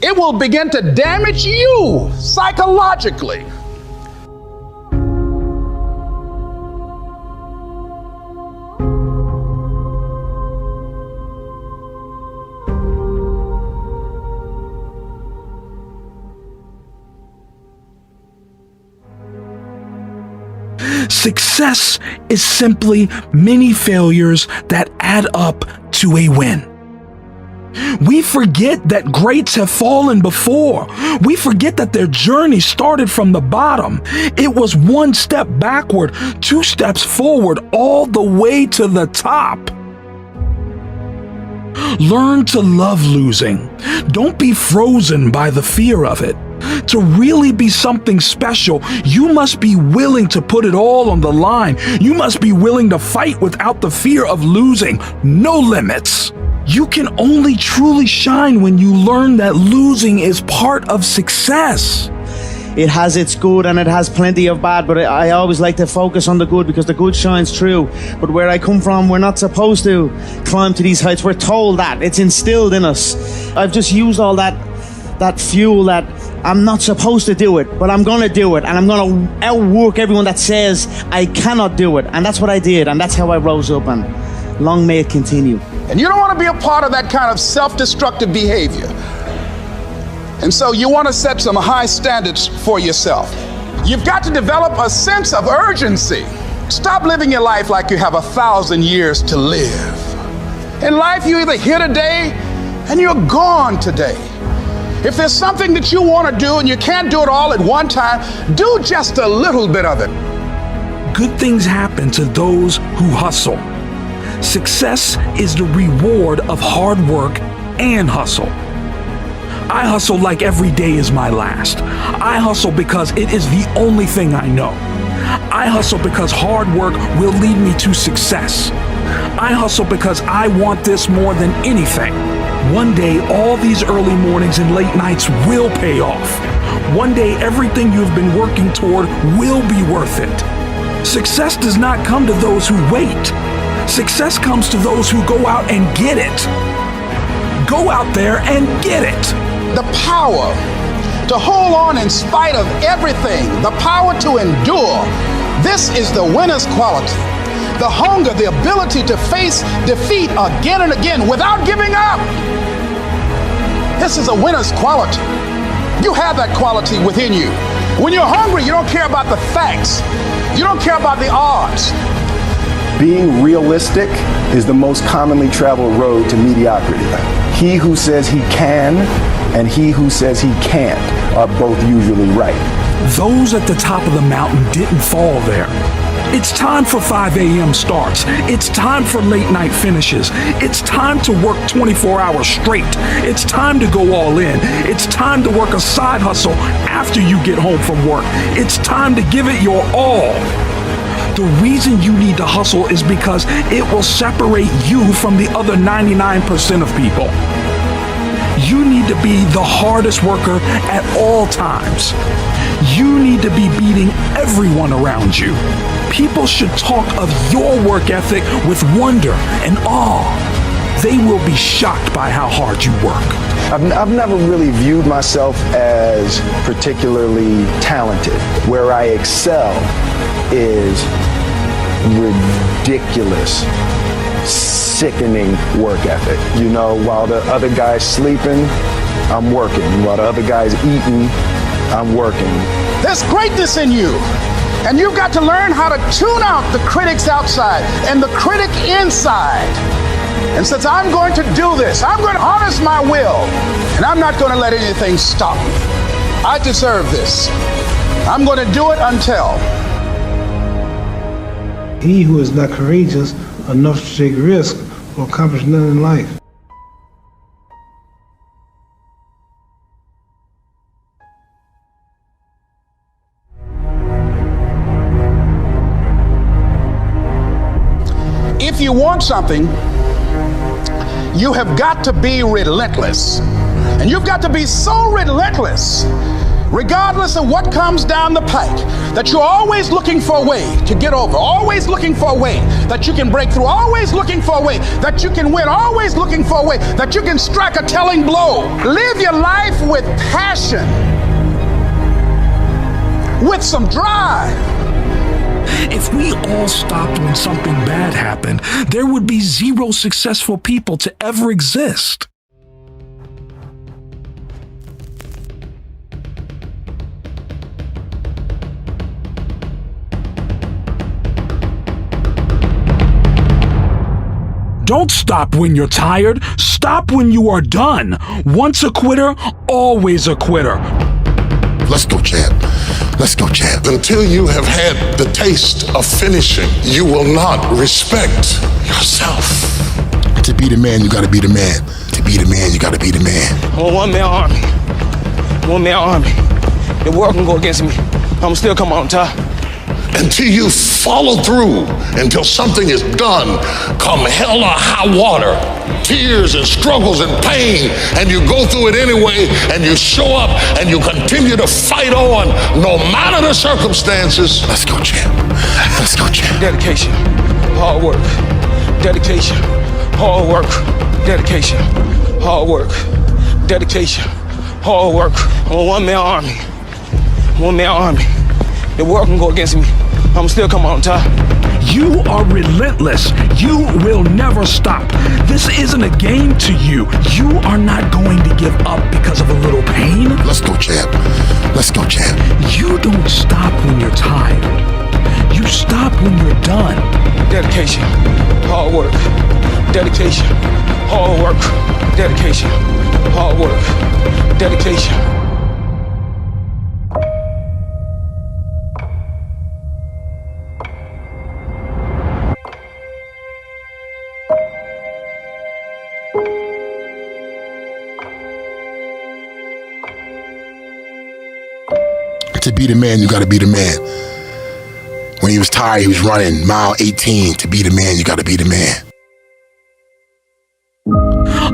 It will begin to damage you psychologically. Success is simply many failures that add up to a win. We forget that greats have fallen before. We forget that their journey started from the bottom. It was one step backward, 2 steps forward, all the way to the top. Learn to love losing. Don't be frozen by the fear of it. To really be something special, you must be willing to put it all on the line. You must be willing to fight without the fear of losing. No limits. You can only truly shine when you learn that losing is part of success. It has its good and it has plenty of bad, but I always like to focus on the good because the good shines through. But where I come from, we're not supposed to climb to these heights. We're told that. It's instilled in us. I've just used all that fuel that I'm not supposed to do it, but I'm gonna do it, and I'm gonna outwork everyone that says I cannot do it. And that's what I did, and that's how I rose up, and long may it continue. And you don't want to be a part of that kind of self-destructive behavior. And so you want to set some high standards for yourself. You've got to develop a sense of urgency. Stop living your life like you have 1,000 years to live. In life, you're either here today and you're gone today. If there's something that you want to do and you can't do it all at one time, do just a little bit of it. Good things happen to those who hustle. Success is the reward of hard work and hustle. I hustle like every day is my last. I hustle because it is the only thing I know. I hustle because hard work will lead me to success. I hustle because I want this more than anything. One day, all these early mornings and late nights will pay off. One day, everything you've been working toward will be worth it. Success does not come to those who wait. Success comes to those who go out and get it. Go out there and get it. The power to hold on in spite of everything, the power to endure. This is the winner's quality. The hunger, the ability to face defeat again and again without giving up. This is a winner's quality. You have that quality within you. When you're hungry, you don't care about the facts. You don't care about the odds. Being realistic is the most commonly traveled road to mediocrity. He who says he can and he who says he can't are both usually right. Those at the top of the mountain didn't fall there. It's time for 5 a.m. starts. It's time for late night finishes. It's time to work 24 hours straight. It's time to go all in. It's time to work a side hustle after you get home from work. It's time to give it your all. The reason you need to hustle is because it will separate you from the other 99% of people. You need to be the hardest worker at all times. You need to be beating everyone around you. People should talk of your work ethic with wonder and awe. They will be shocked by how hard you work. I've never really viewed myself as particularly talented. Where I excel is ridiculous, sickening work ethic. You know, while the other guy's sleeping, I'm working. While the other guy's eating, I'm working. There's greatness in you. And you've got to learn how to tune out the critics outside and the critic inside. And since I'm going to do this, I'm going to harness my will, and I'm not going to let anything stop me. I deserve this. I'm going to do it until. He who is not courageous enough to take risk will accomplish nothing in life. If you want something, you have got to be relentless. And you've got to be so relentless, regardless of what comes down the pike, that you're always looking for a way to get over, always looking for a way that you can break through, always looking for a way that you can win, always looking for a way that you can strike a telling blow. Live your life with passion, with some drive. If we all stopped when something bad happened, there would be zero successful people to ever exist. Don't stop when you're tired. Stop when you are done. Once a quitter, always a quitter. Let's go, champ. Let's go, champ. Until you have had the taste of finishing, you will not respect yourself. To be the man, you gotta be the man. To be the man, you gotta be the man. I'm a one-man army. One-man army. The world can go against me. I'm still come on top. Until you follow through, until something is done, come hell or high water, tears and struggles and pain, and you go through it anyway, and you show up, and you continue to fight on, no matter the circumstances. Let's go, champ. Let's go, champ. Dedication, hard work. Dedication, hard work. Dedication, hard work. Dedication, hard work. I'm a one-man army. One-man army. The world can go against me. I'm still come on top. You are relentless. You will never stop. This isn't a game to you. You are not going to give up because of a little pain. Let's go, champ. Let's go, champ. You don't stop when you're tired. You stop when you're done. Dedication, hard work. Dedication, hard work. Dedication, hard work. Dedication. To be the man, you gotta be the man. When he was tired, he was running mile 18. To be the man, you gotta be the man.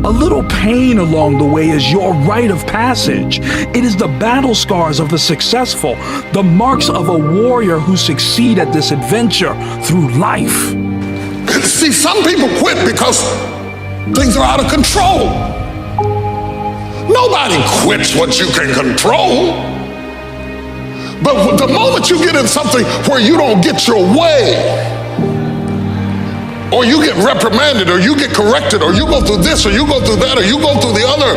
A little pain along the way is your rite of passage. It is the battle scars of the successful, the marks of a warrior who succeed at this adventure through life. See, some people quit because things are out of control. Nobody quits what you can control. But the moment you get in something where you don't get your way, or you get reprimanded, or you get corrected, or you go through this, or you go through that, or you go through the other,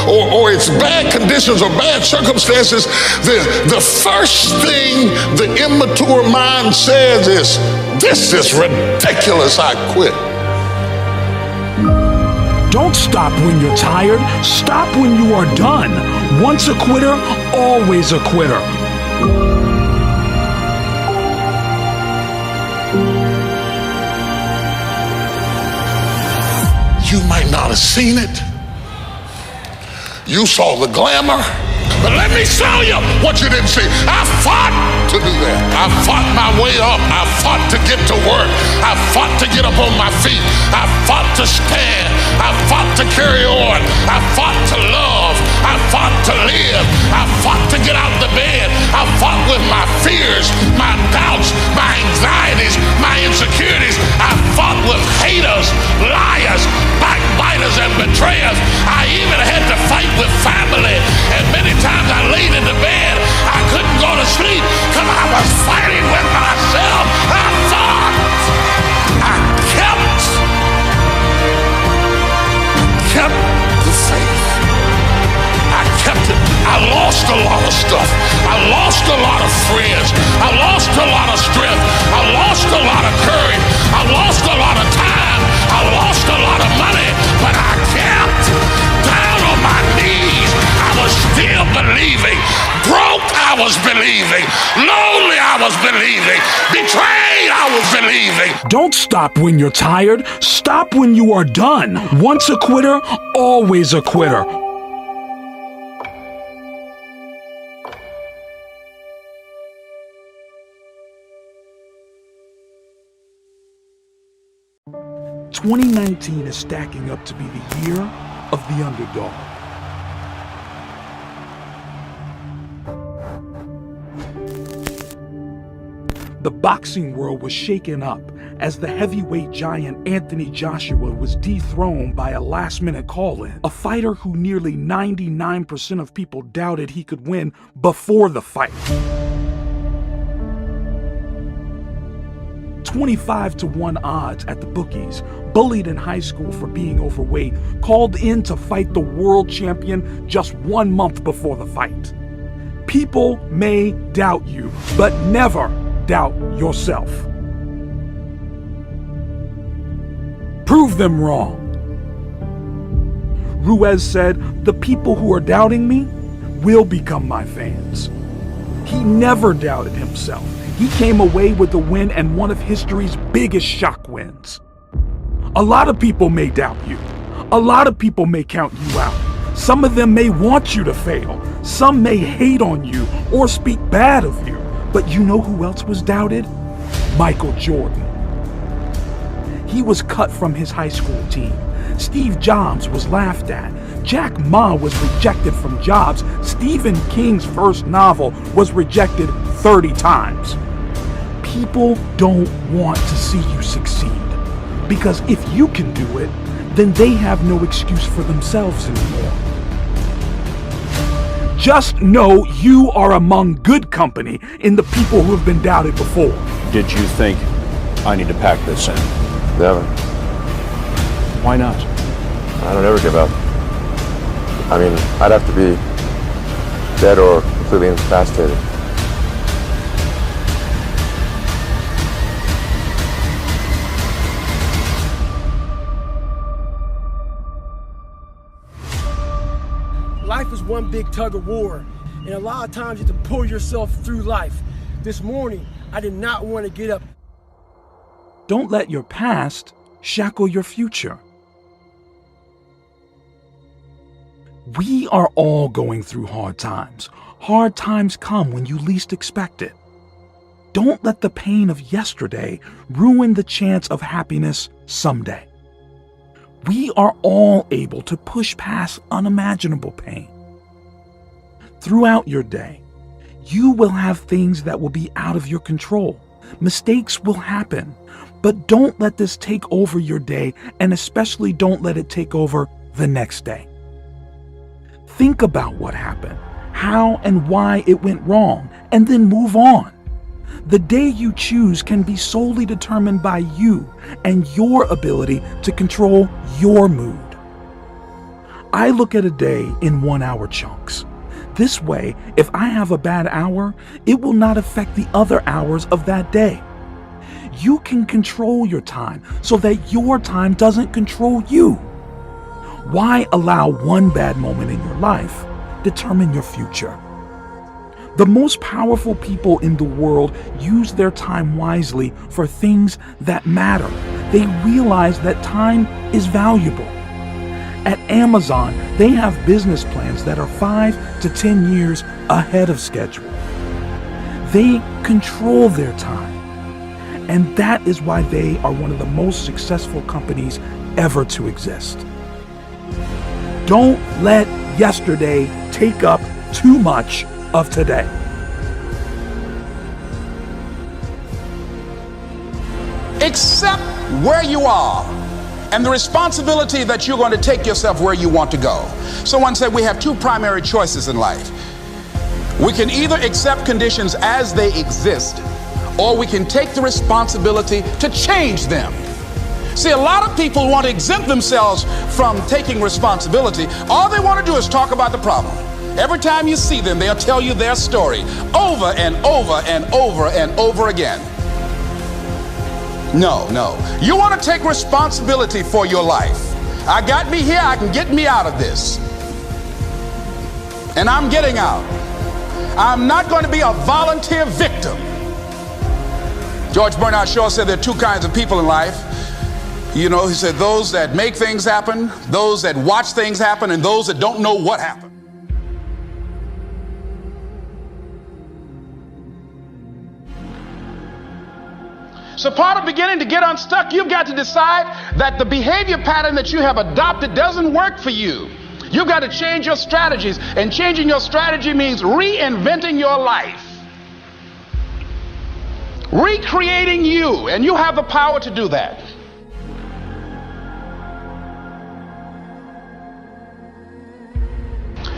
or it's bad conditions or bad circumstances, the first thing the immature mind says is, this is ridiculous, I quit. Don't stop when you're tired. Stop when you are done. Once a quitter, always a quitter. You might not have seen it. You saw the glamour. But let me tell you what you didn't see. I fought to do that. I fought my way up. I fought to get to work. I fought to get up on my feet. I fought to stand. I fought to carry on. I fought to love. I fought to live. I fought to get out of the bed. I fought with my fears, my doubts, my anxieties, my insecurities. I fought with haters, liars, backbiters, and betrayers. I even had to fight with family. And many times I laid in the bed, I couldn't go to sleep because I was fighting with myself. I fought. I kept the faith. I kept it. I lost a lot of stuff. I lost a lot of friends. I lost a lot of strength. I lost a lot of courage. I lost a lot of time. I lost a lot of Don't stop when you're tired. Stop when you are done. Once a quitter, always a quitter. "2019 is stacking up to be the year of the underdog. The boxing world was shaken up as the heavyweight giant Anthony Joshua was dethroned by a last-minute call-in, a fighter who nearly 99% of people doubted he could win before the fight. 25-1 odds at the bookies, bullied in high school for being overweight, called in to fight the world champion just 1 month before the fight. People may doubt you, but never doubt yourself. Prove them wrong. Ruiz said, "The people who are doubting me will become my fans." He never doubted himself. He came away with the win and one of history's biggest shock wins. A lot of people may doubt you. A lot of people may count you out. Some of them may want you to fail. Some may hate on you or speak bad of you. But you know who else was doubted? Michael Jordan. He was cut from his high school team. Steve Jobs was laughed at. Jack Ma was rejected from jobs. Stephen King's first novel was rejected 30 times. People don't want to see you succeed. Because if you can do it, then they have no excuse for themselves anymore. Just know you are among good company in the people who have been doubted before. Did you think I need to pack this in? Never. Why not? I don't ever give up. I mean, I'd have to be dead or completely incapacitated. Life is one big tug of war, and a lot of times you have to pull yourself through life. This morning, I did not want to get up. Don't let your past shackle your future. We are all going through hard times. Hard times come when you least expect it. Don't let the pain of yesterday ruin the chance of happiness someday. We are all able to push past unimaginable pain. Throughout your day, you will have things that will be out of your control. Mistakes will happen, but don't let this take over your day, and especially don't let it take over the next day. Think about what happened, how and why it went wrong, and then move on. The day you choose can be solely determined by you and your ability to control your mood. I look at a day in 1 hour chunks. This way, if I have a bad hour, it will not affect the other hours of that day. You can control your time so that your time doesn't control you. Why allow one bad moment in your life determine your future? The most powerful people in the world use their time wisely for things that matter. They realize that time is valuable. At Amazon, they have business plans that are 5 to 10 years ahead of schedule. They control their time. And that is why they are one of the most successful companies ever to exist. Don't let yesterday take up too much of today. Accept where you are and the responsibility that you're going to take yourself where you want to go. Someone said we have two primary choices in life. We can either accept conditions as they exist, or we can take the responsibility to change them. See, a lot of people want to exempt themselves from taking responsibility. All they want to do is talk about the problem. Every time you see them, they'll tell you their story over and over and over and over again. No. You want to take responsibility for your life. I got me here, I can get me out of this. And I'm getting out. I'm not going to be a volunteer victim. George Bernard Shaw said there are two kinds of people in life. You know, he said those that make things happen, those that watch things happen, and those that don't know what happened. So part of beginning to get unstuck, you've got to decide that the behavior pattern that you have adopted doesn't work for you. You've got to change your strategies, and changing your strategy means reinventing your life. Recreating you, and you have the power to do that.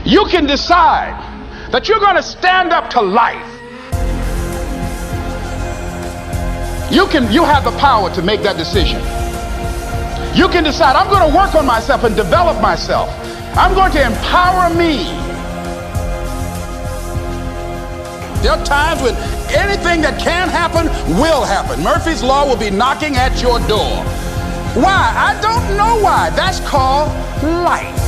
You can decide that you're going to stand up to life. You have the power to make that decision. You can decide, I'm going to work on myself and develop myself. I'm going to empower me. There are times when anything that can happen will happen. Murphy's Law will be knocking at your door. Why? I don't know why. That's called life.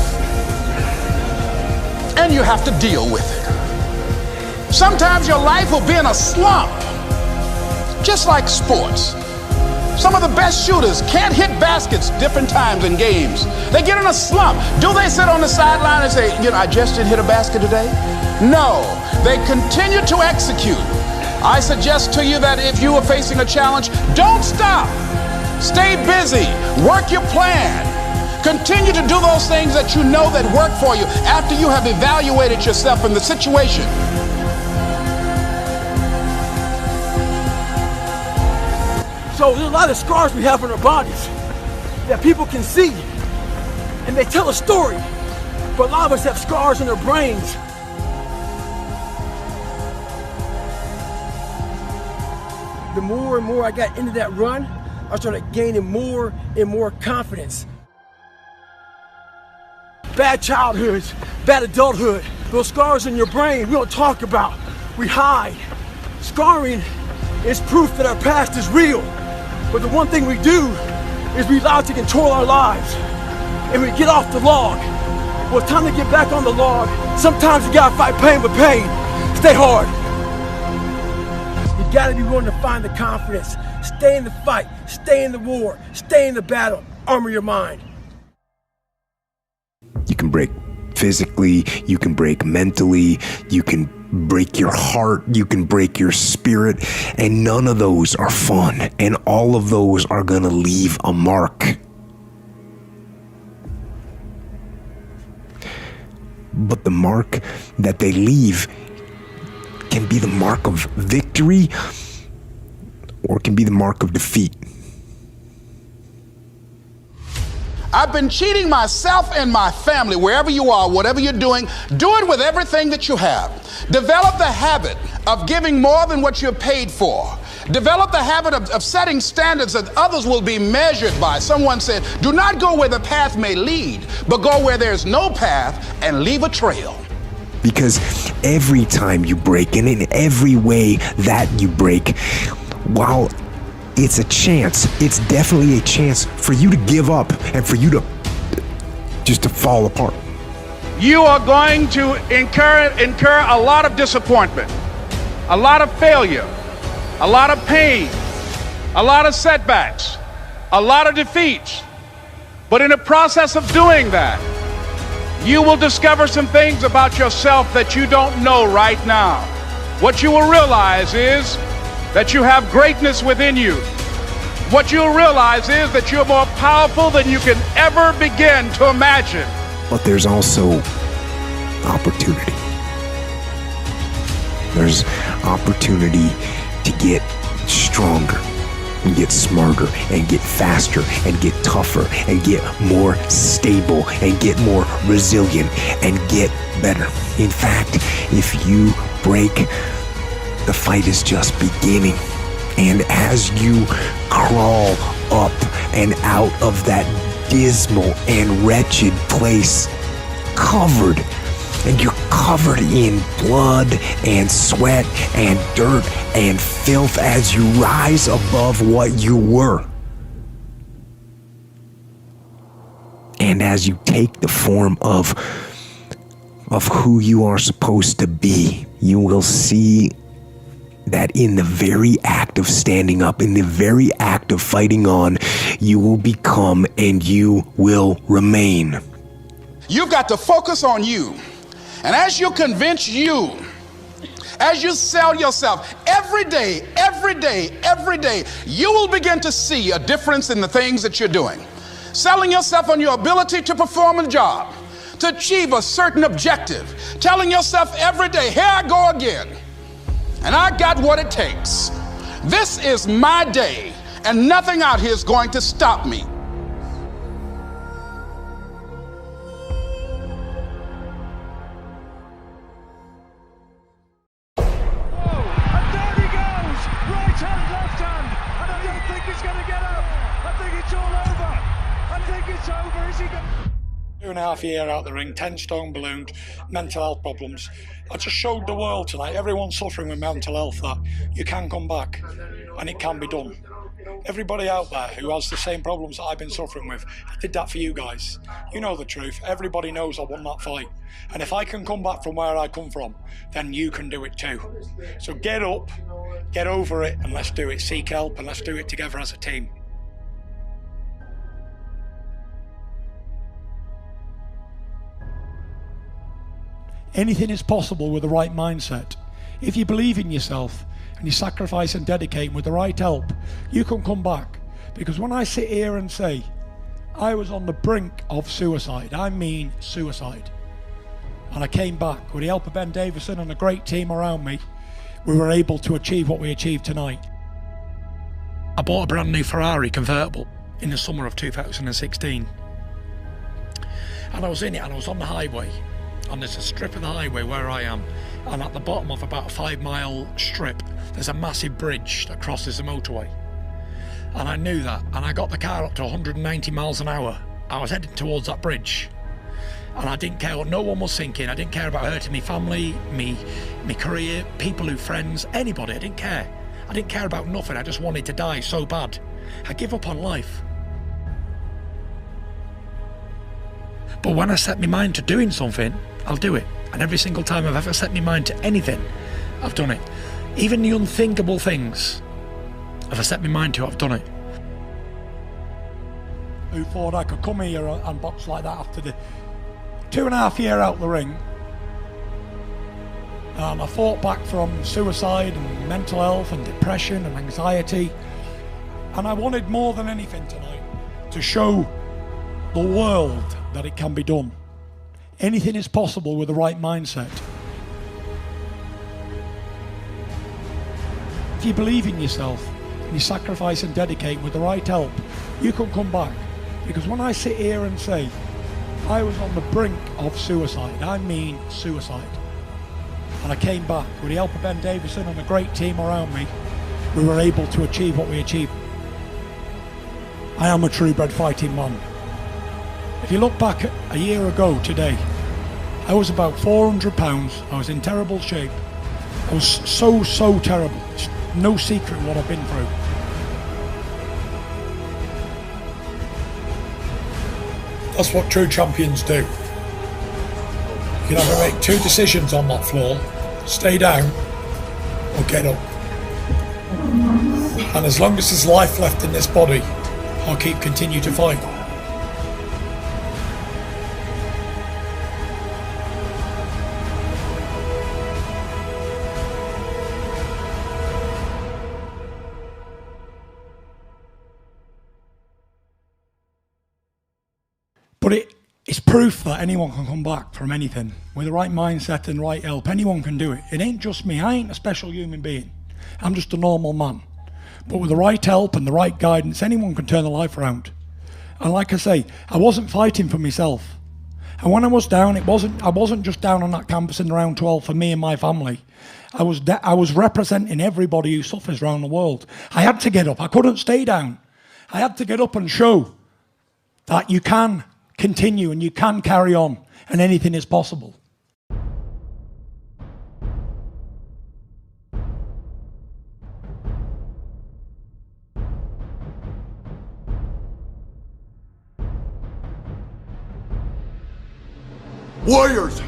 And you have to deal with it. Sometimes your life will be in a slump, just like sports. Some of the best shooters can't hit baskets different times in games. They get in a slump. Do they sit on the sideline and say, you know, I just didn't hit a basket today? No, they continue to execute. I suggest to you that if you are facing a challenge, don't stop. Stay busy. Work your plan. Continue to do those things that you know that work for you after you have evaluated yourself in the situation. So there's a lot of scars we have on our bodies that people can see, and they tell a story. But a lot of us have scars in our brains. The more and more I got into that run, I started gaining more and more confidence. Bad childhoods, bad adulthood, those scars in your brain we don't talk about, we hide. Scarring is proof that our past is real. But the one thing we do is we allow it to control our lives. And we get off the log. Well, it's time to get back on the log. Sometimes you gotta fight pain with pain. Stay hard. You gotta be willing to find the confidence. Stay in the fight, stay in the war, stay in the battle. Armor your mind. You can break physically, you can break mentally, you can break your heart, you can break your spirit, and none of those are fun, and all of those are gonna leave a mark. But the mark that they leave can be the mark of victory, or it can be the mark of defeat. I've been cheating myself and my family. Wherever you are, whatever you're doing, do it with everything that you have. Develop the habit of giving more than what you're paid for. Develop the habit of setting standards that others will be measured by. Someone said, do not go where the path may lead, but go where there's no path and leave a trail. Because every time you break, and in every way that you break, while it's a chance, it's definitely a chance for you to give up and for you to just to fall apart. You are going to incur a lot of disappointment, a lot of failure, a lot of pain, a lot of setbacks, a lot of defeats. But in the process of doing that, you will discover some things about yourself that you don't know right now. What you will realize is that you have greatness within you. What you'll realize is that you're more powerful than you can ever begin to imagine. But there's also opportunity. There's opportunity to get stronger and get smarter and get faster and get tougher and get more stable and get more resilient and get better. In fact, if you break, the fight is just beginning. And as you crawl up and out of that dismal and wretched place, covered, and you're covered in blood and sweat and dirt and filth as you rise above what you were. And as you take the form of who you are supposed to be, you will see that in the very act of standing up, in the very act of fighting on, you will become and you will remain. You've got to focus on you. And as you convince you, as you sell yourself every day, you will begin to see a difference in the things that you're doing. Selling yourself on your ability to perform a job, to achieve a certain objective, telling yourself every day, here I go again, and I got what it takes. This is my day, and nothing out here is going to stop me. Two and a half year out the ring, 10 stone ballooned, mental health problems. I just showed the world tonight, everyone suffering with mental health, that you can come back and it can be done. Everybody out there who has the same problems that I've been suffering with, I did that for you guys. You know the truth. Everybody knows I won that fight. And if I can come back from where I come from, then you can do it too. So get up, get over it, and let's do it. Seek help and let's do it together as a team. Anything is possible with the right mindset. If you believe in yourself and you sacrifice and dedicate with the right help, you can come back. Because when I sit here and say, I was on the brink of suicide, I mean suicide. And I came back with the help of Ben Davison and a great team around me, we were able to achieve what we achieved tonight. I bought a brand new Ferrari convertible in the summer of 2016. And I was in it and I was on the highway. And there's a strip of the highway where I am, and at the bottom of about a 5-mile strip there's a massive bridge that crosses the motorway, and I knew that, and I got the car up to 190 miles an hour. I was heading towards that bridge, and I didn't care what no one was thinking. I didn't care about hurting me family, me career, people who friends, anybody. I didn't care about nothing. I just wanted to die so bad. I give up on life. But when I set my mind to doing something, I'll do it. And every single time I've ever set my mind to anything, I've done it. Even the unthinkable things, if I set my mind to, I've done it. Who thought I could come here and box like that after the 2.5 year out the ring? And I fought back from suicide and mental health and depression and anxiety. And I wanted more than anything tonight to show the world that it can be done. Anything is possible with the right mindset. If you believe in yourself and you sacrifice and dedicate with the right help, you can come back. Because when I sit here and say, I was on the brink of suicide, I mean suicide. And I came back with the help of Ben Davison and a great team around me, we were able to achieve what we achieved. I am a true bred fighting man. If you look back a year ago today, I was about 400 pounds, I was in terrible shape. I was so terrible. It's no secret what I've been through. That's what true champions do. You can either make two decisions on that floor, stay down or get up. And as long as there's life left in this body, I'll continue to fight. But it's proof that anyone can come back from anything. With the right mindset and right help, anyone can do it. It ain't just me. I ain't a special human being. I'm just a normal man. But with the right help and the right guidance, anyone can turn their life around. And like I say, I wasn't fighting for myself. And when I was down, I wasn't just down on that campus in round 12 for me and my family. I was representing everybody who suffers around the world. I had to get up. I couldn't stay down. I had to get up and show that you can continue and you can carry on and anything is possible. Warriors,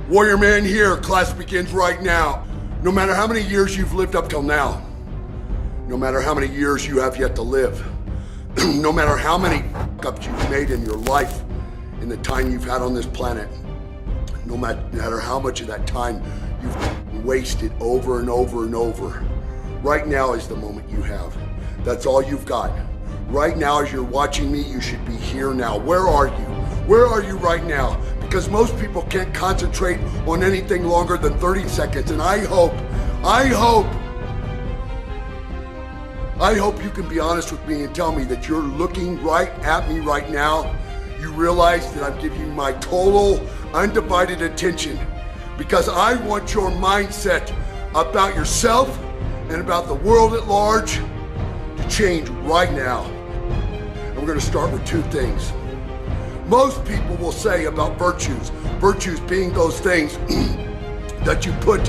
Warrior Man here, class begins right now. No matter how many years you've lived up till now, no matter how many years you have yet to live, no matter how many fuck-ups you've made in your life in the time you've had on this planet, no matter how much of that time you've wasted over and over and over, right now is the moment you have. That's all you've got. Right now, as you're watching me, you should be here now. Where are you? Where are you right now? Because most people can't concentrate on anything longer than 30 seconds. And I hope you can be honest with me and tell me that you're looking right at me right now. You realize that I'm giving you my total, undivided attention because I want your mindset about yourself and about the world at large to change right now. And we're going to start with two things. Most people will say about virtues being those things that you put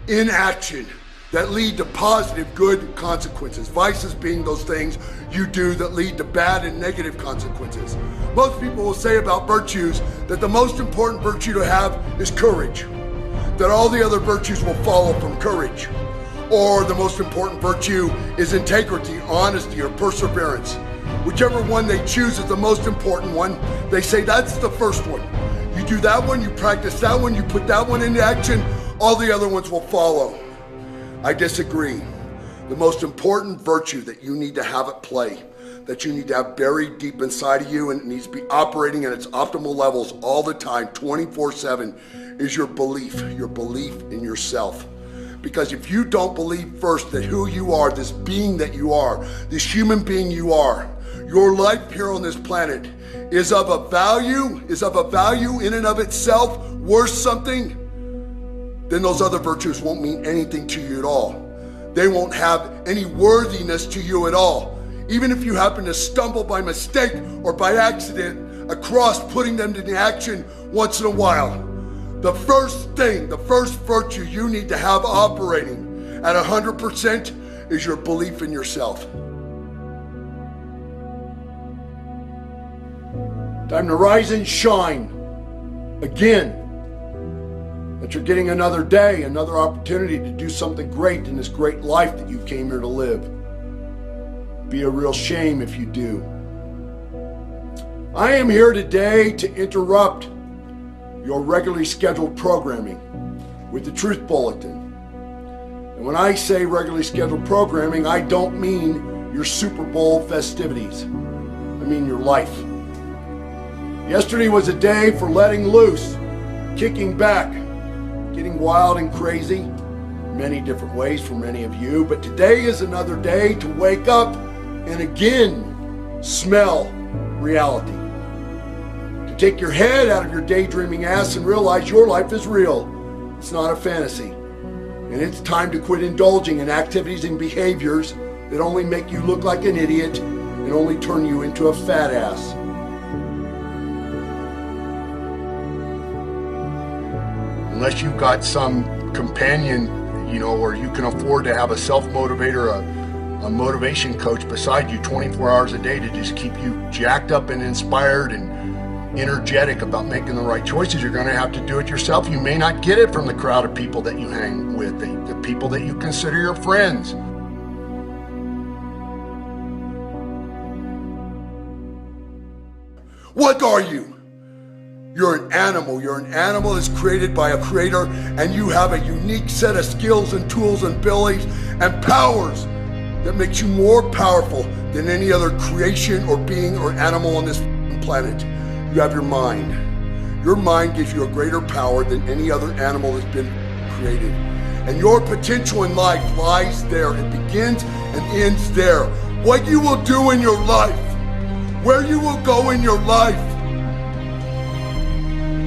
in action that lead to positive, good consequences. Vices being those things you do that lead to bad and negative consequences. Most people will say about virtues that the most important virtue to have is courage, that all the other virtues will follow from courage. Or the most important virtue is integrity, honesty, or perseverance. Whichever one they choose is the most important one, they say that's the first one. You do that one, you practice that one, you put that one into action, all the other ones will follow. I disagree. The most important virtue that you need to have at play, that you need to have buried deep inside of you and it needs to be operating at its optimal levels all the time, 24/7, is your belief in yourself. Because if you don't believe first that who you are, this being that you are, this human being you are, your life here on this planet is of a value in and of itself, worth something, then those other virtues won't mean anything to you at all. They won't have any worthiness to you at all. Even if you happen to stumble by mistake or by accident across putting them into action once in a while. The first virtue you need to have operating at 100% is your belief in yourself. Time to rise and shine again. That you're getting another day, another opportunity to do something great in this great life that you came here to live. Be a real shame if you do. I am here today to interrupt your regularly scheduled programming with the Truth Bulletin. And when I say regularly scheduled programming, I don't mean your Super Bowl festivities. I mean your life. Yesterday was a day for letting loose, kicking back, getting wild and crazy, many different ways for many of you, but today is another day to wake up and again smell reality. To take your head out of your daydreaming ass and realize your life is real. It's not a fantasy. And it's time to quit indulging in activities and behaviors that only make you look like an idiot and only turn you into a fat ass. Unless you've got some companion, or you can afford to have a self-motivator, a motivation coach beside you 24 hours a day to just keep you jacked up and inspired and energetic about making the right choices, you're going to have to do it yourself. You may not get it from the crowd of people that you hang with, the people that you consider your friends. What are you? You're an animal. You're an animal that's created by a creator, and you have a unique set of skills and tools and abilities and powers that makes you more powerful than any other creation or being or animal on this planet. You have your mind. Your mind gives you a greater power than any other animal that's been created. And your potential in life lies there. It begins and ends there. What you will do in your life, where you will go in your life,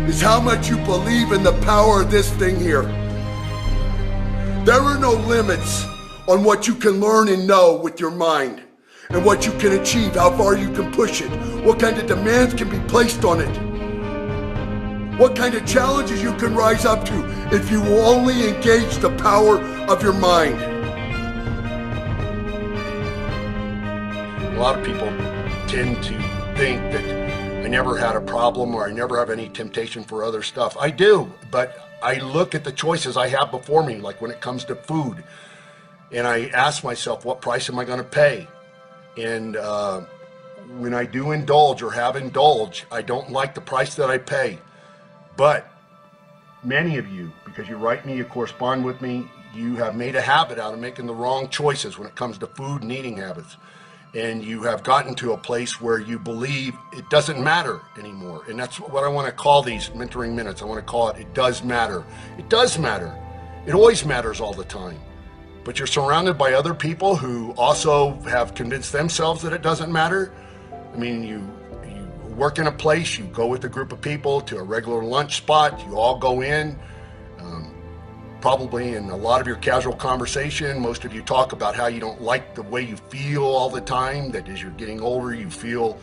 is how much you believe in the power of this thing here. There are no limits on what you can learn and know with your mind, and what you can achieve, how far you can push it, what kind of demands can be placed on it, what kind of challenges you can rise up to if you will only engage the power of your mind. A lot of people tend to think that I never had a problem or I never have any temptation for other stuff. I do, but I look at the choices I have before me, like when it comes to food, and I ask myself, what price am I going to pay? And when I do indulge or have indulged, I don't like the price that I pay. But many of you, because you write me, you correspond with me, you have made a habit out of making the wrong choices when it comes to food and eating habits. And you have gotten to a place where you believe it doesn't matter anymore. And that's what I want to call these mentoring minutes. I want to call it does matter. It does matter. It always matters all the time. But you're surrounded by other people who also have convinced themselves that it doesn't matter. I mean, you work in a place, you go with a group of people to a regular lunch spot, you all go in. Probably in a lot of your casual conversation, most of you talk about how you don't like the way you feel all the time, that as you're getting older, you feel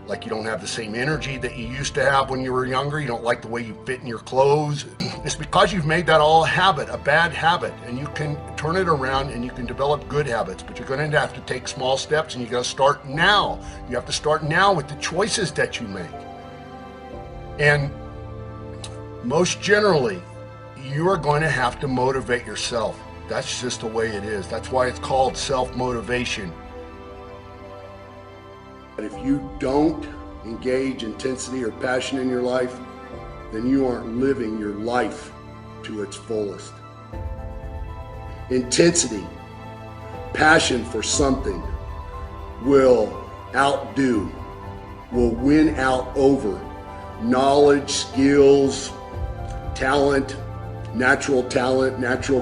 like you don't have the same energy that you used to have when you were younger. You don't like the way you fit in your clothes. It's because you've made that all a habit, a bad habit, and you can turn it around and you can develop good habits, but you're going to have to take small steps, and you got to start now. You have to start now with the choices that you make. And most generally, you are going to have to motivate yourself. That's just the way it is. That's why it's called self-motivation. But if you don't engage intensity or passion in your life, then you aren't living your life to its fullest. Intensity, passion for something will outdo, will win out over knowledge, skills, talent, natural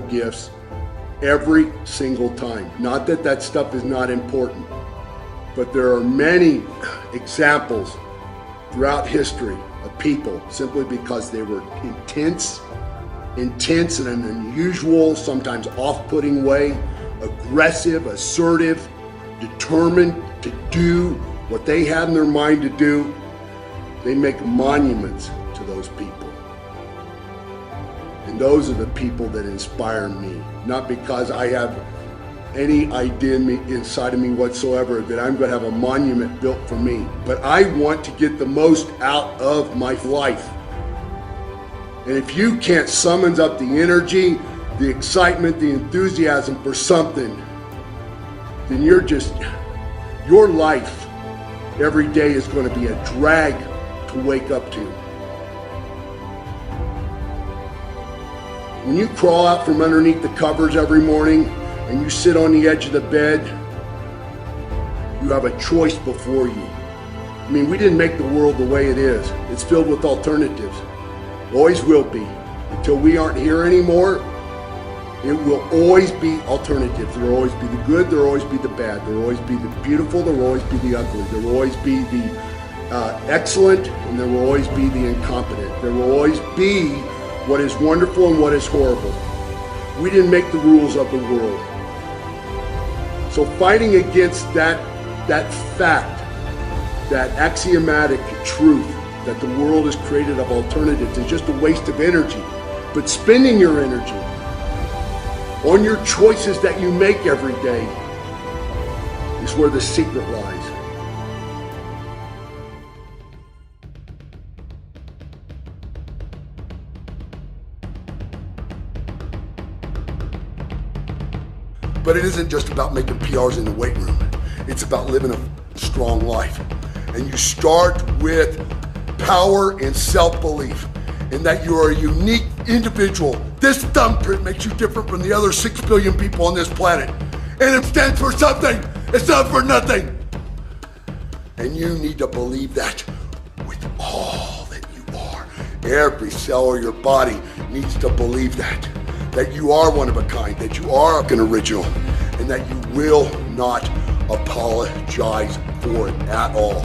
gifts every single time. Not that that stuff is not important, but there are many examples throughout history of people simply because they were intense in an unusual, sometimes off-putting way, aggressive, assertive, determined to do what they had in their mind to do. They make monuments to those people. And those are the people that inspire me, not because I have any idea inside of me whatsoever that I'm going to have a monument built for me, but I want to get the most out of my life. And if you can't summon up the energy, the excitement, the enthusiasm for something, then your life every day is going to be a drag to wake up to. When you crawl out from underneath the covers every morning and you sit on the edge of the bed, you have a choice before you. I mean, we didn't make the world the way it is. It's filled with alternatives. It always will be. Until we aren't here anymore, it will always be alternatives. There will always be the good, there will always be the bad. There will always be the beautiful, there will always be the ugly. There will always be the excellent, and there will always be the incompetent. There will always be what is wonderful and what is horrible. We didn't make the rules of the world. So fighting against that fact, that axiomatic truth that the world is created of alternatives is just a waste of energy. But spending your energy on your choices that you make every day is where the secret lies. But it isn't just about making PRs in the weight room. It's about living a strong life. And you start with power and self-belief in that you are a unique individual. This thumbprint makes you different from the other 6 billion people on this planet. And it stands for something. It's not for nothing. And you need to believe that with all that you are. Every cell of your body needs to believe that you are one of a kind, that you are an original, and that you will not apologize for it at all.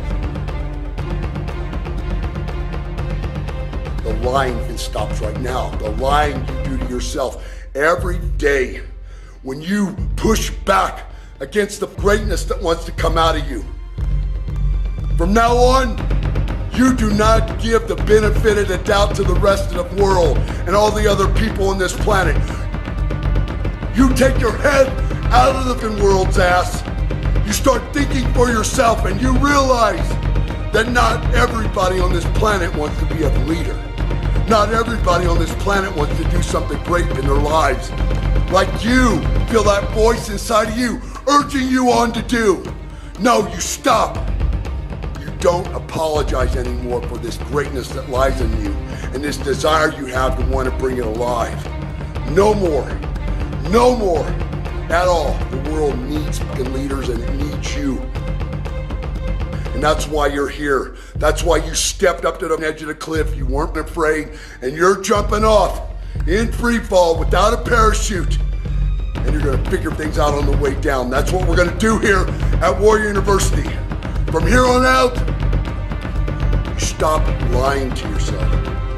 The lying stops right now. The lying you do to yourself every day when you push back against the greatness that wants to come out of you. From now on, you do not give the benefit of the doubt to the rest of the world and all the other people on this planet. You take your head out of the world's ass. You start thinking for yourself, and you realize that not everybody on this planet wants to be a leader. Not everybody on this planet wants to do something great in their lives. Like you, feel that voice inside of you, urging you on to do. No, you stop. You don't apologize anymore for this greatness that lies in you and this desire you have to want to bring it alive. No more. No more at all. The world needs fucking leaders and it needs you. And that's why you're here. That's why you stepped up to the edge of the cliff. You weren't afraid and you're jumping off in free fall without a parachute. And you're gonna figure things out on the way down. That's what we're gonna do here at Warrior University. From here on out, you stop lying to yourself.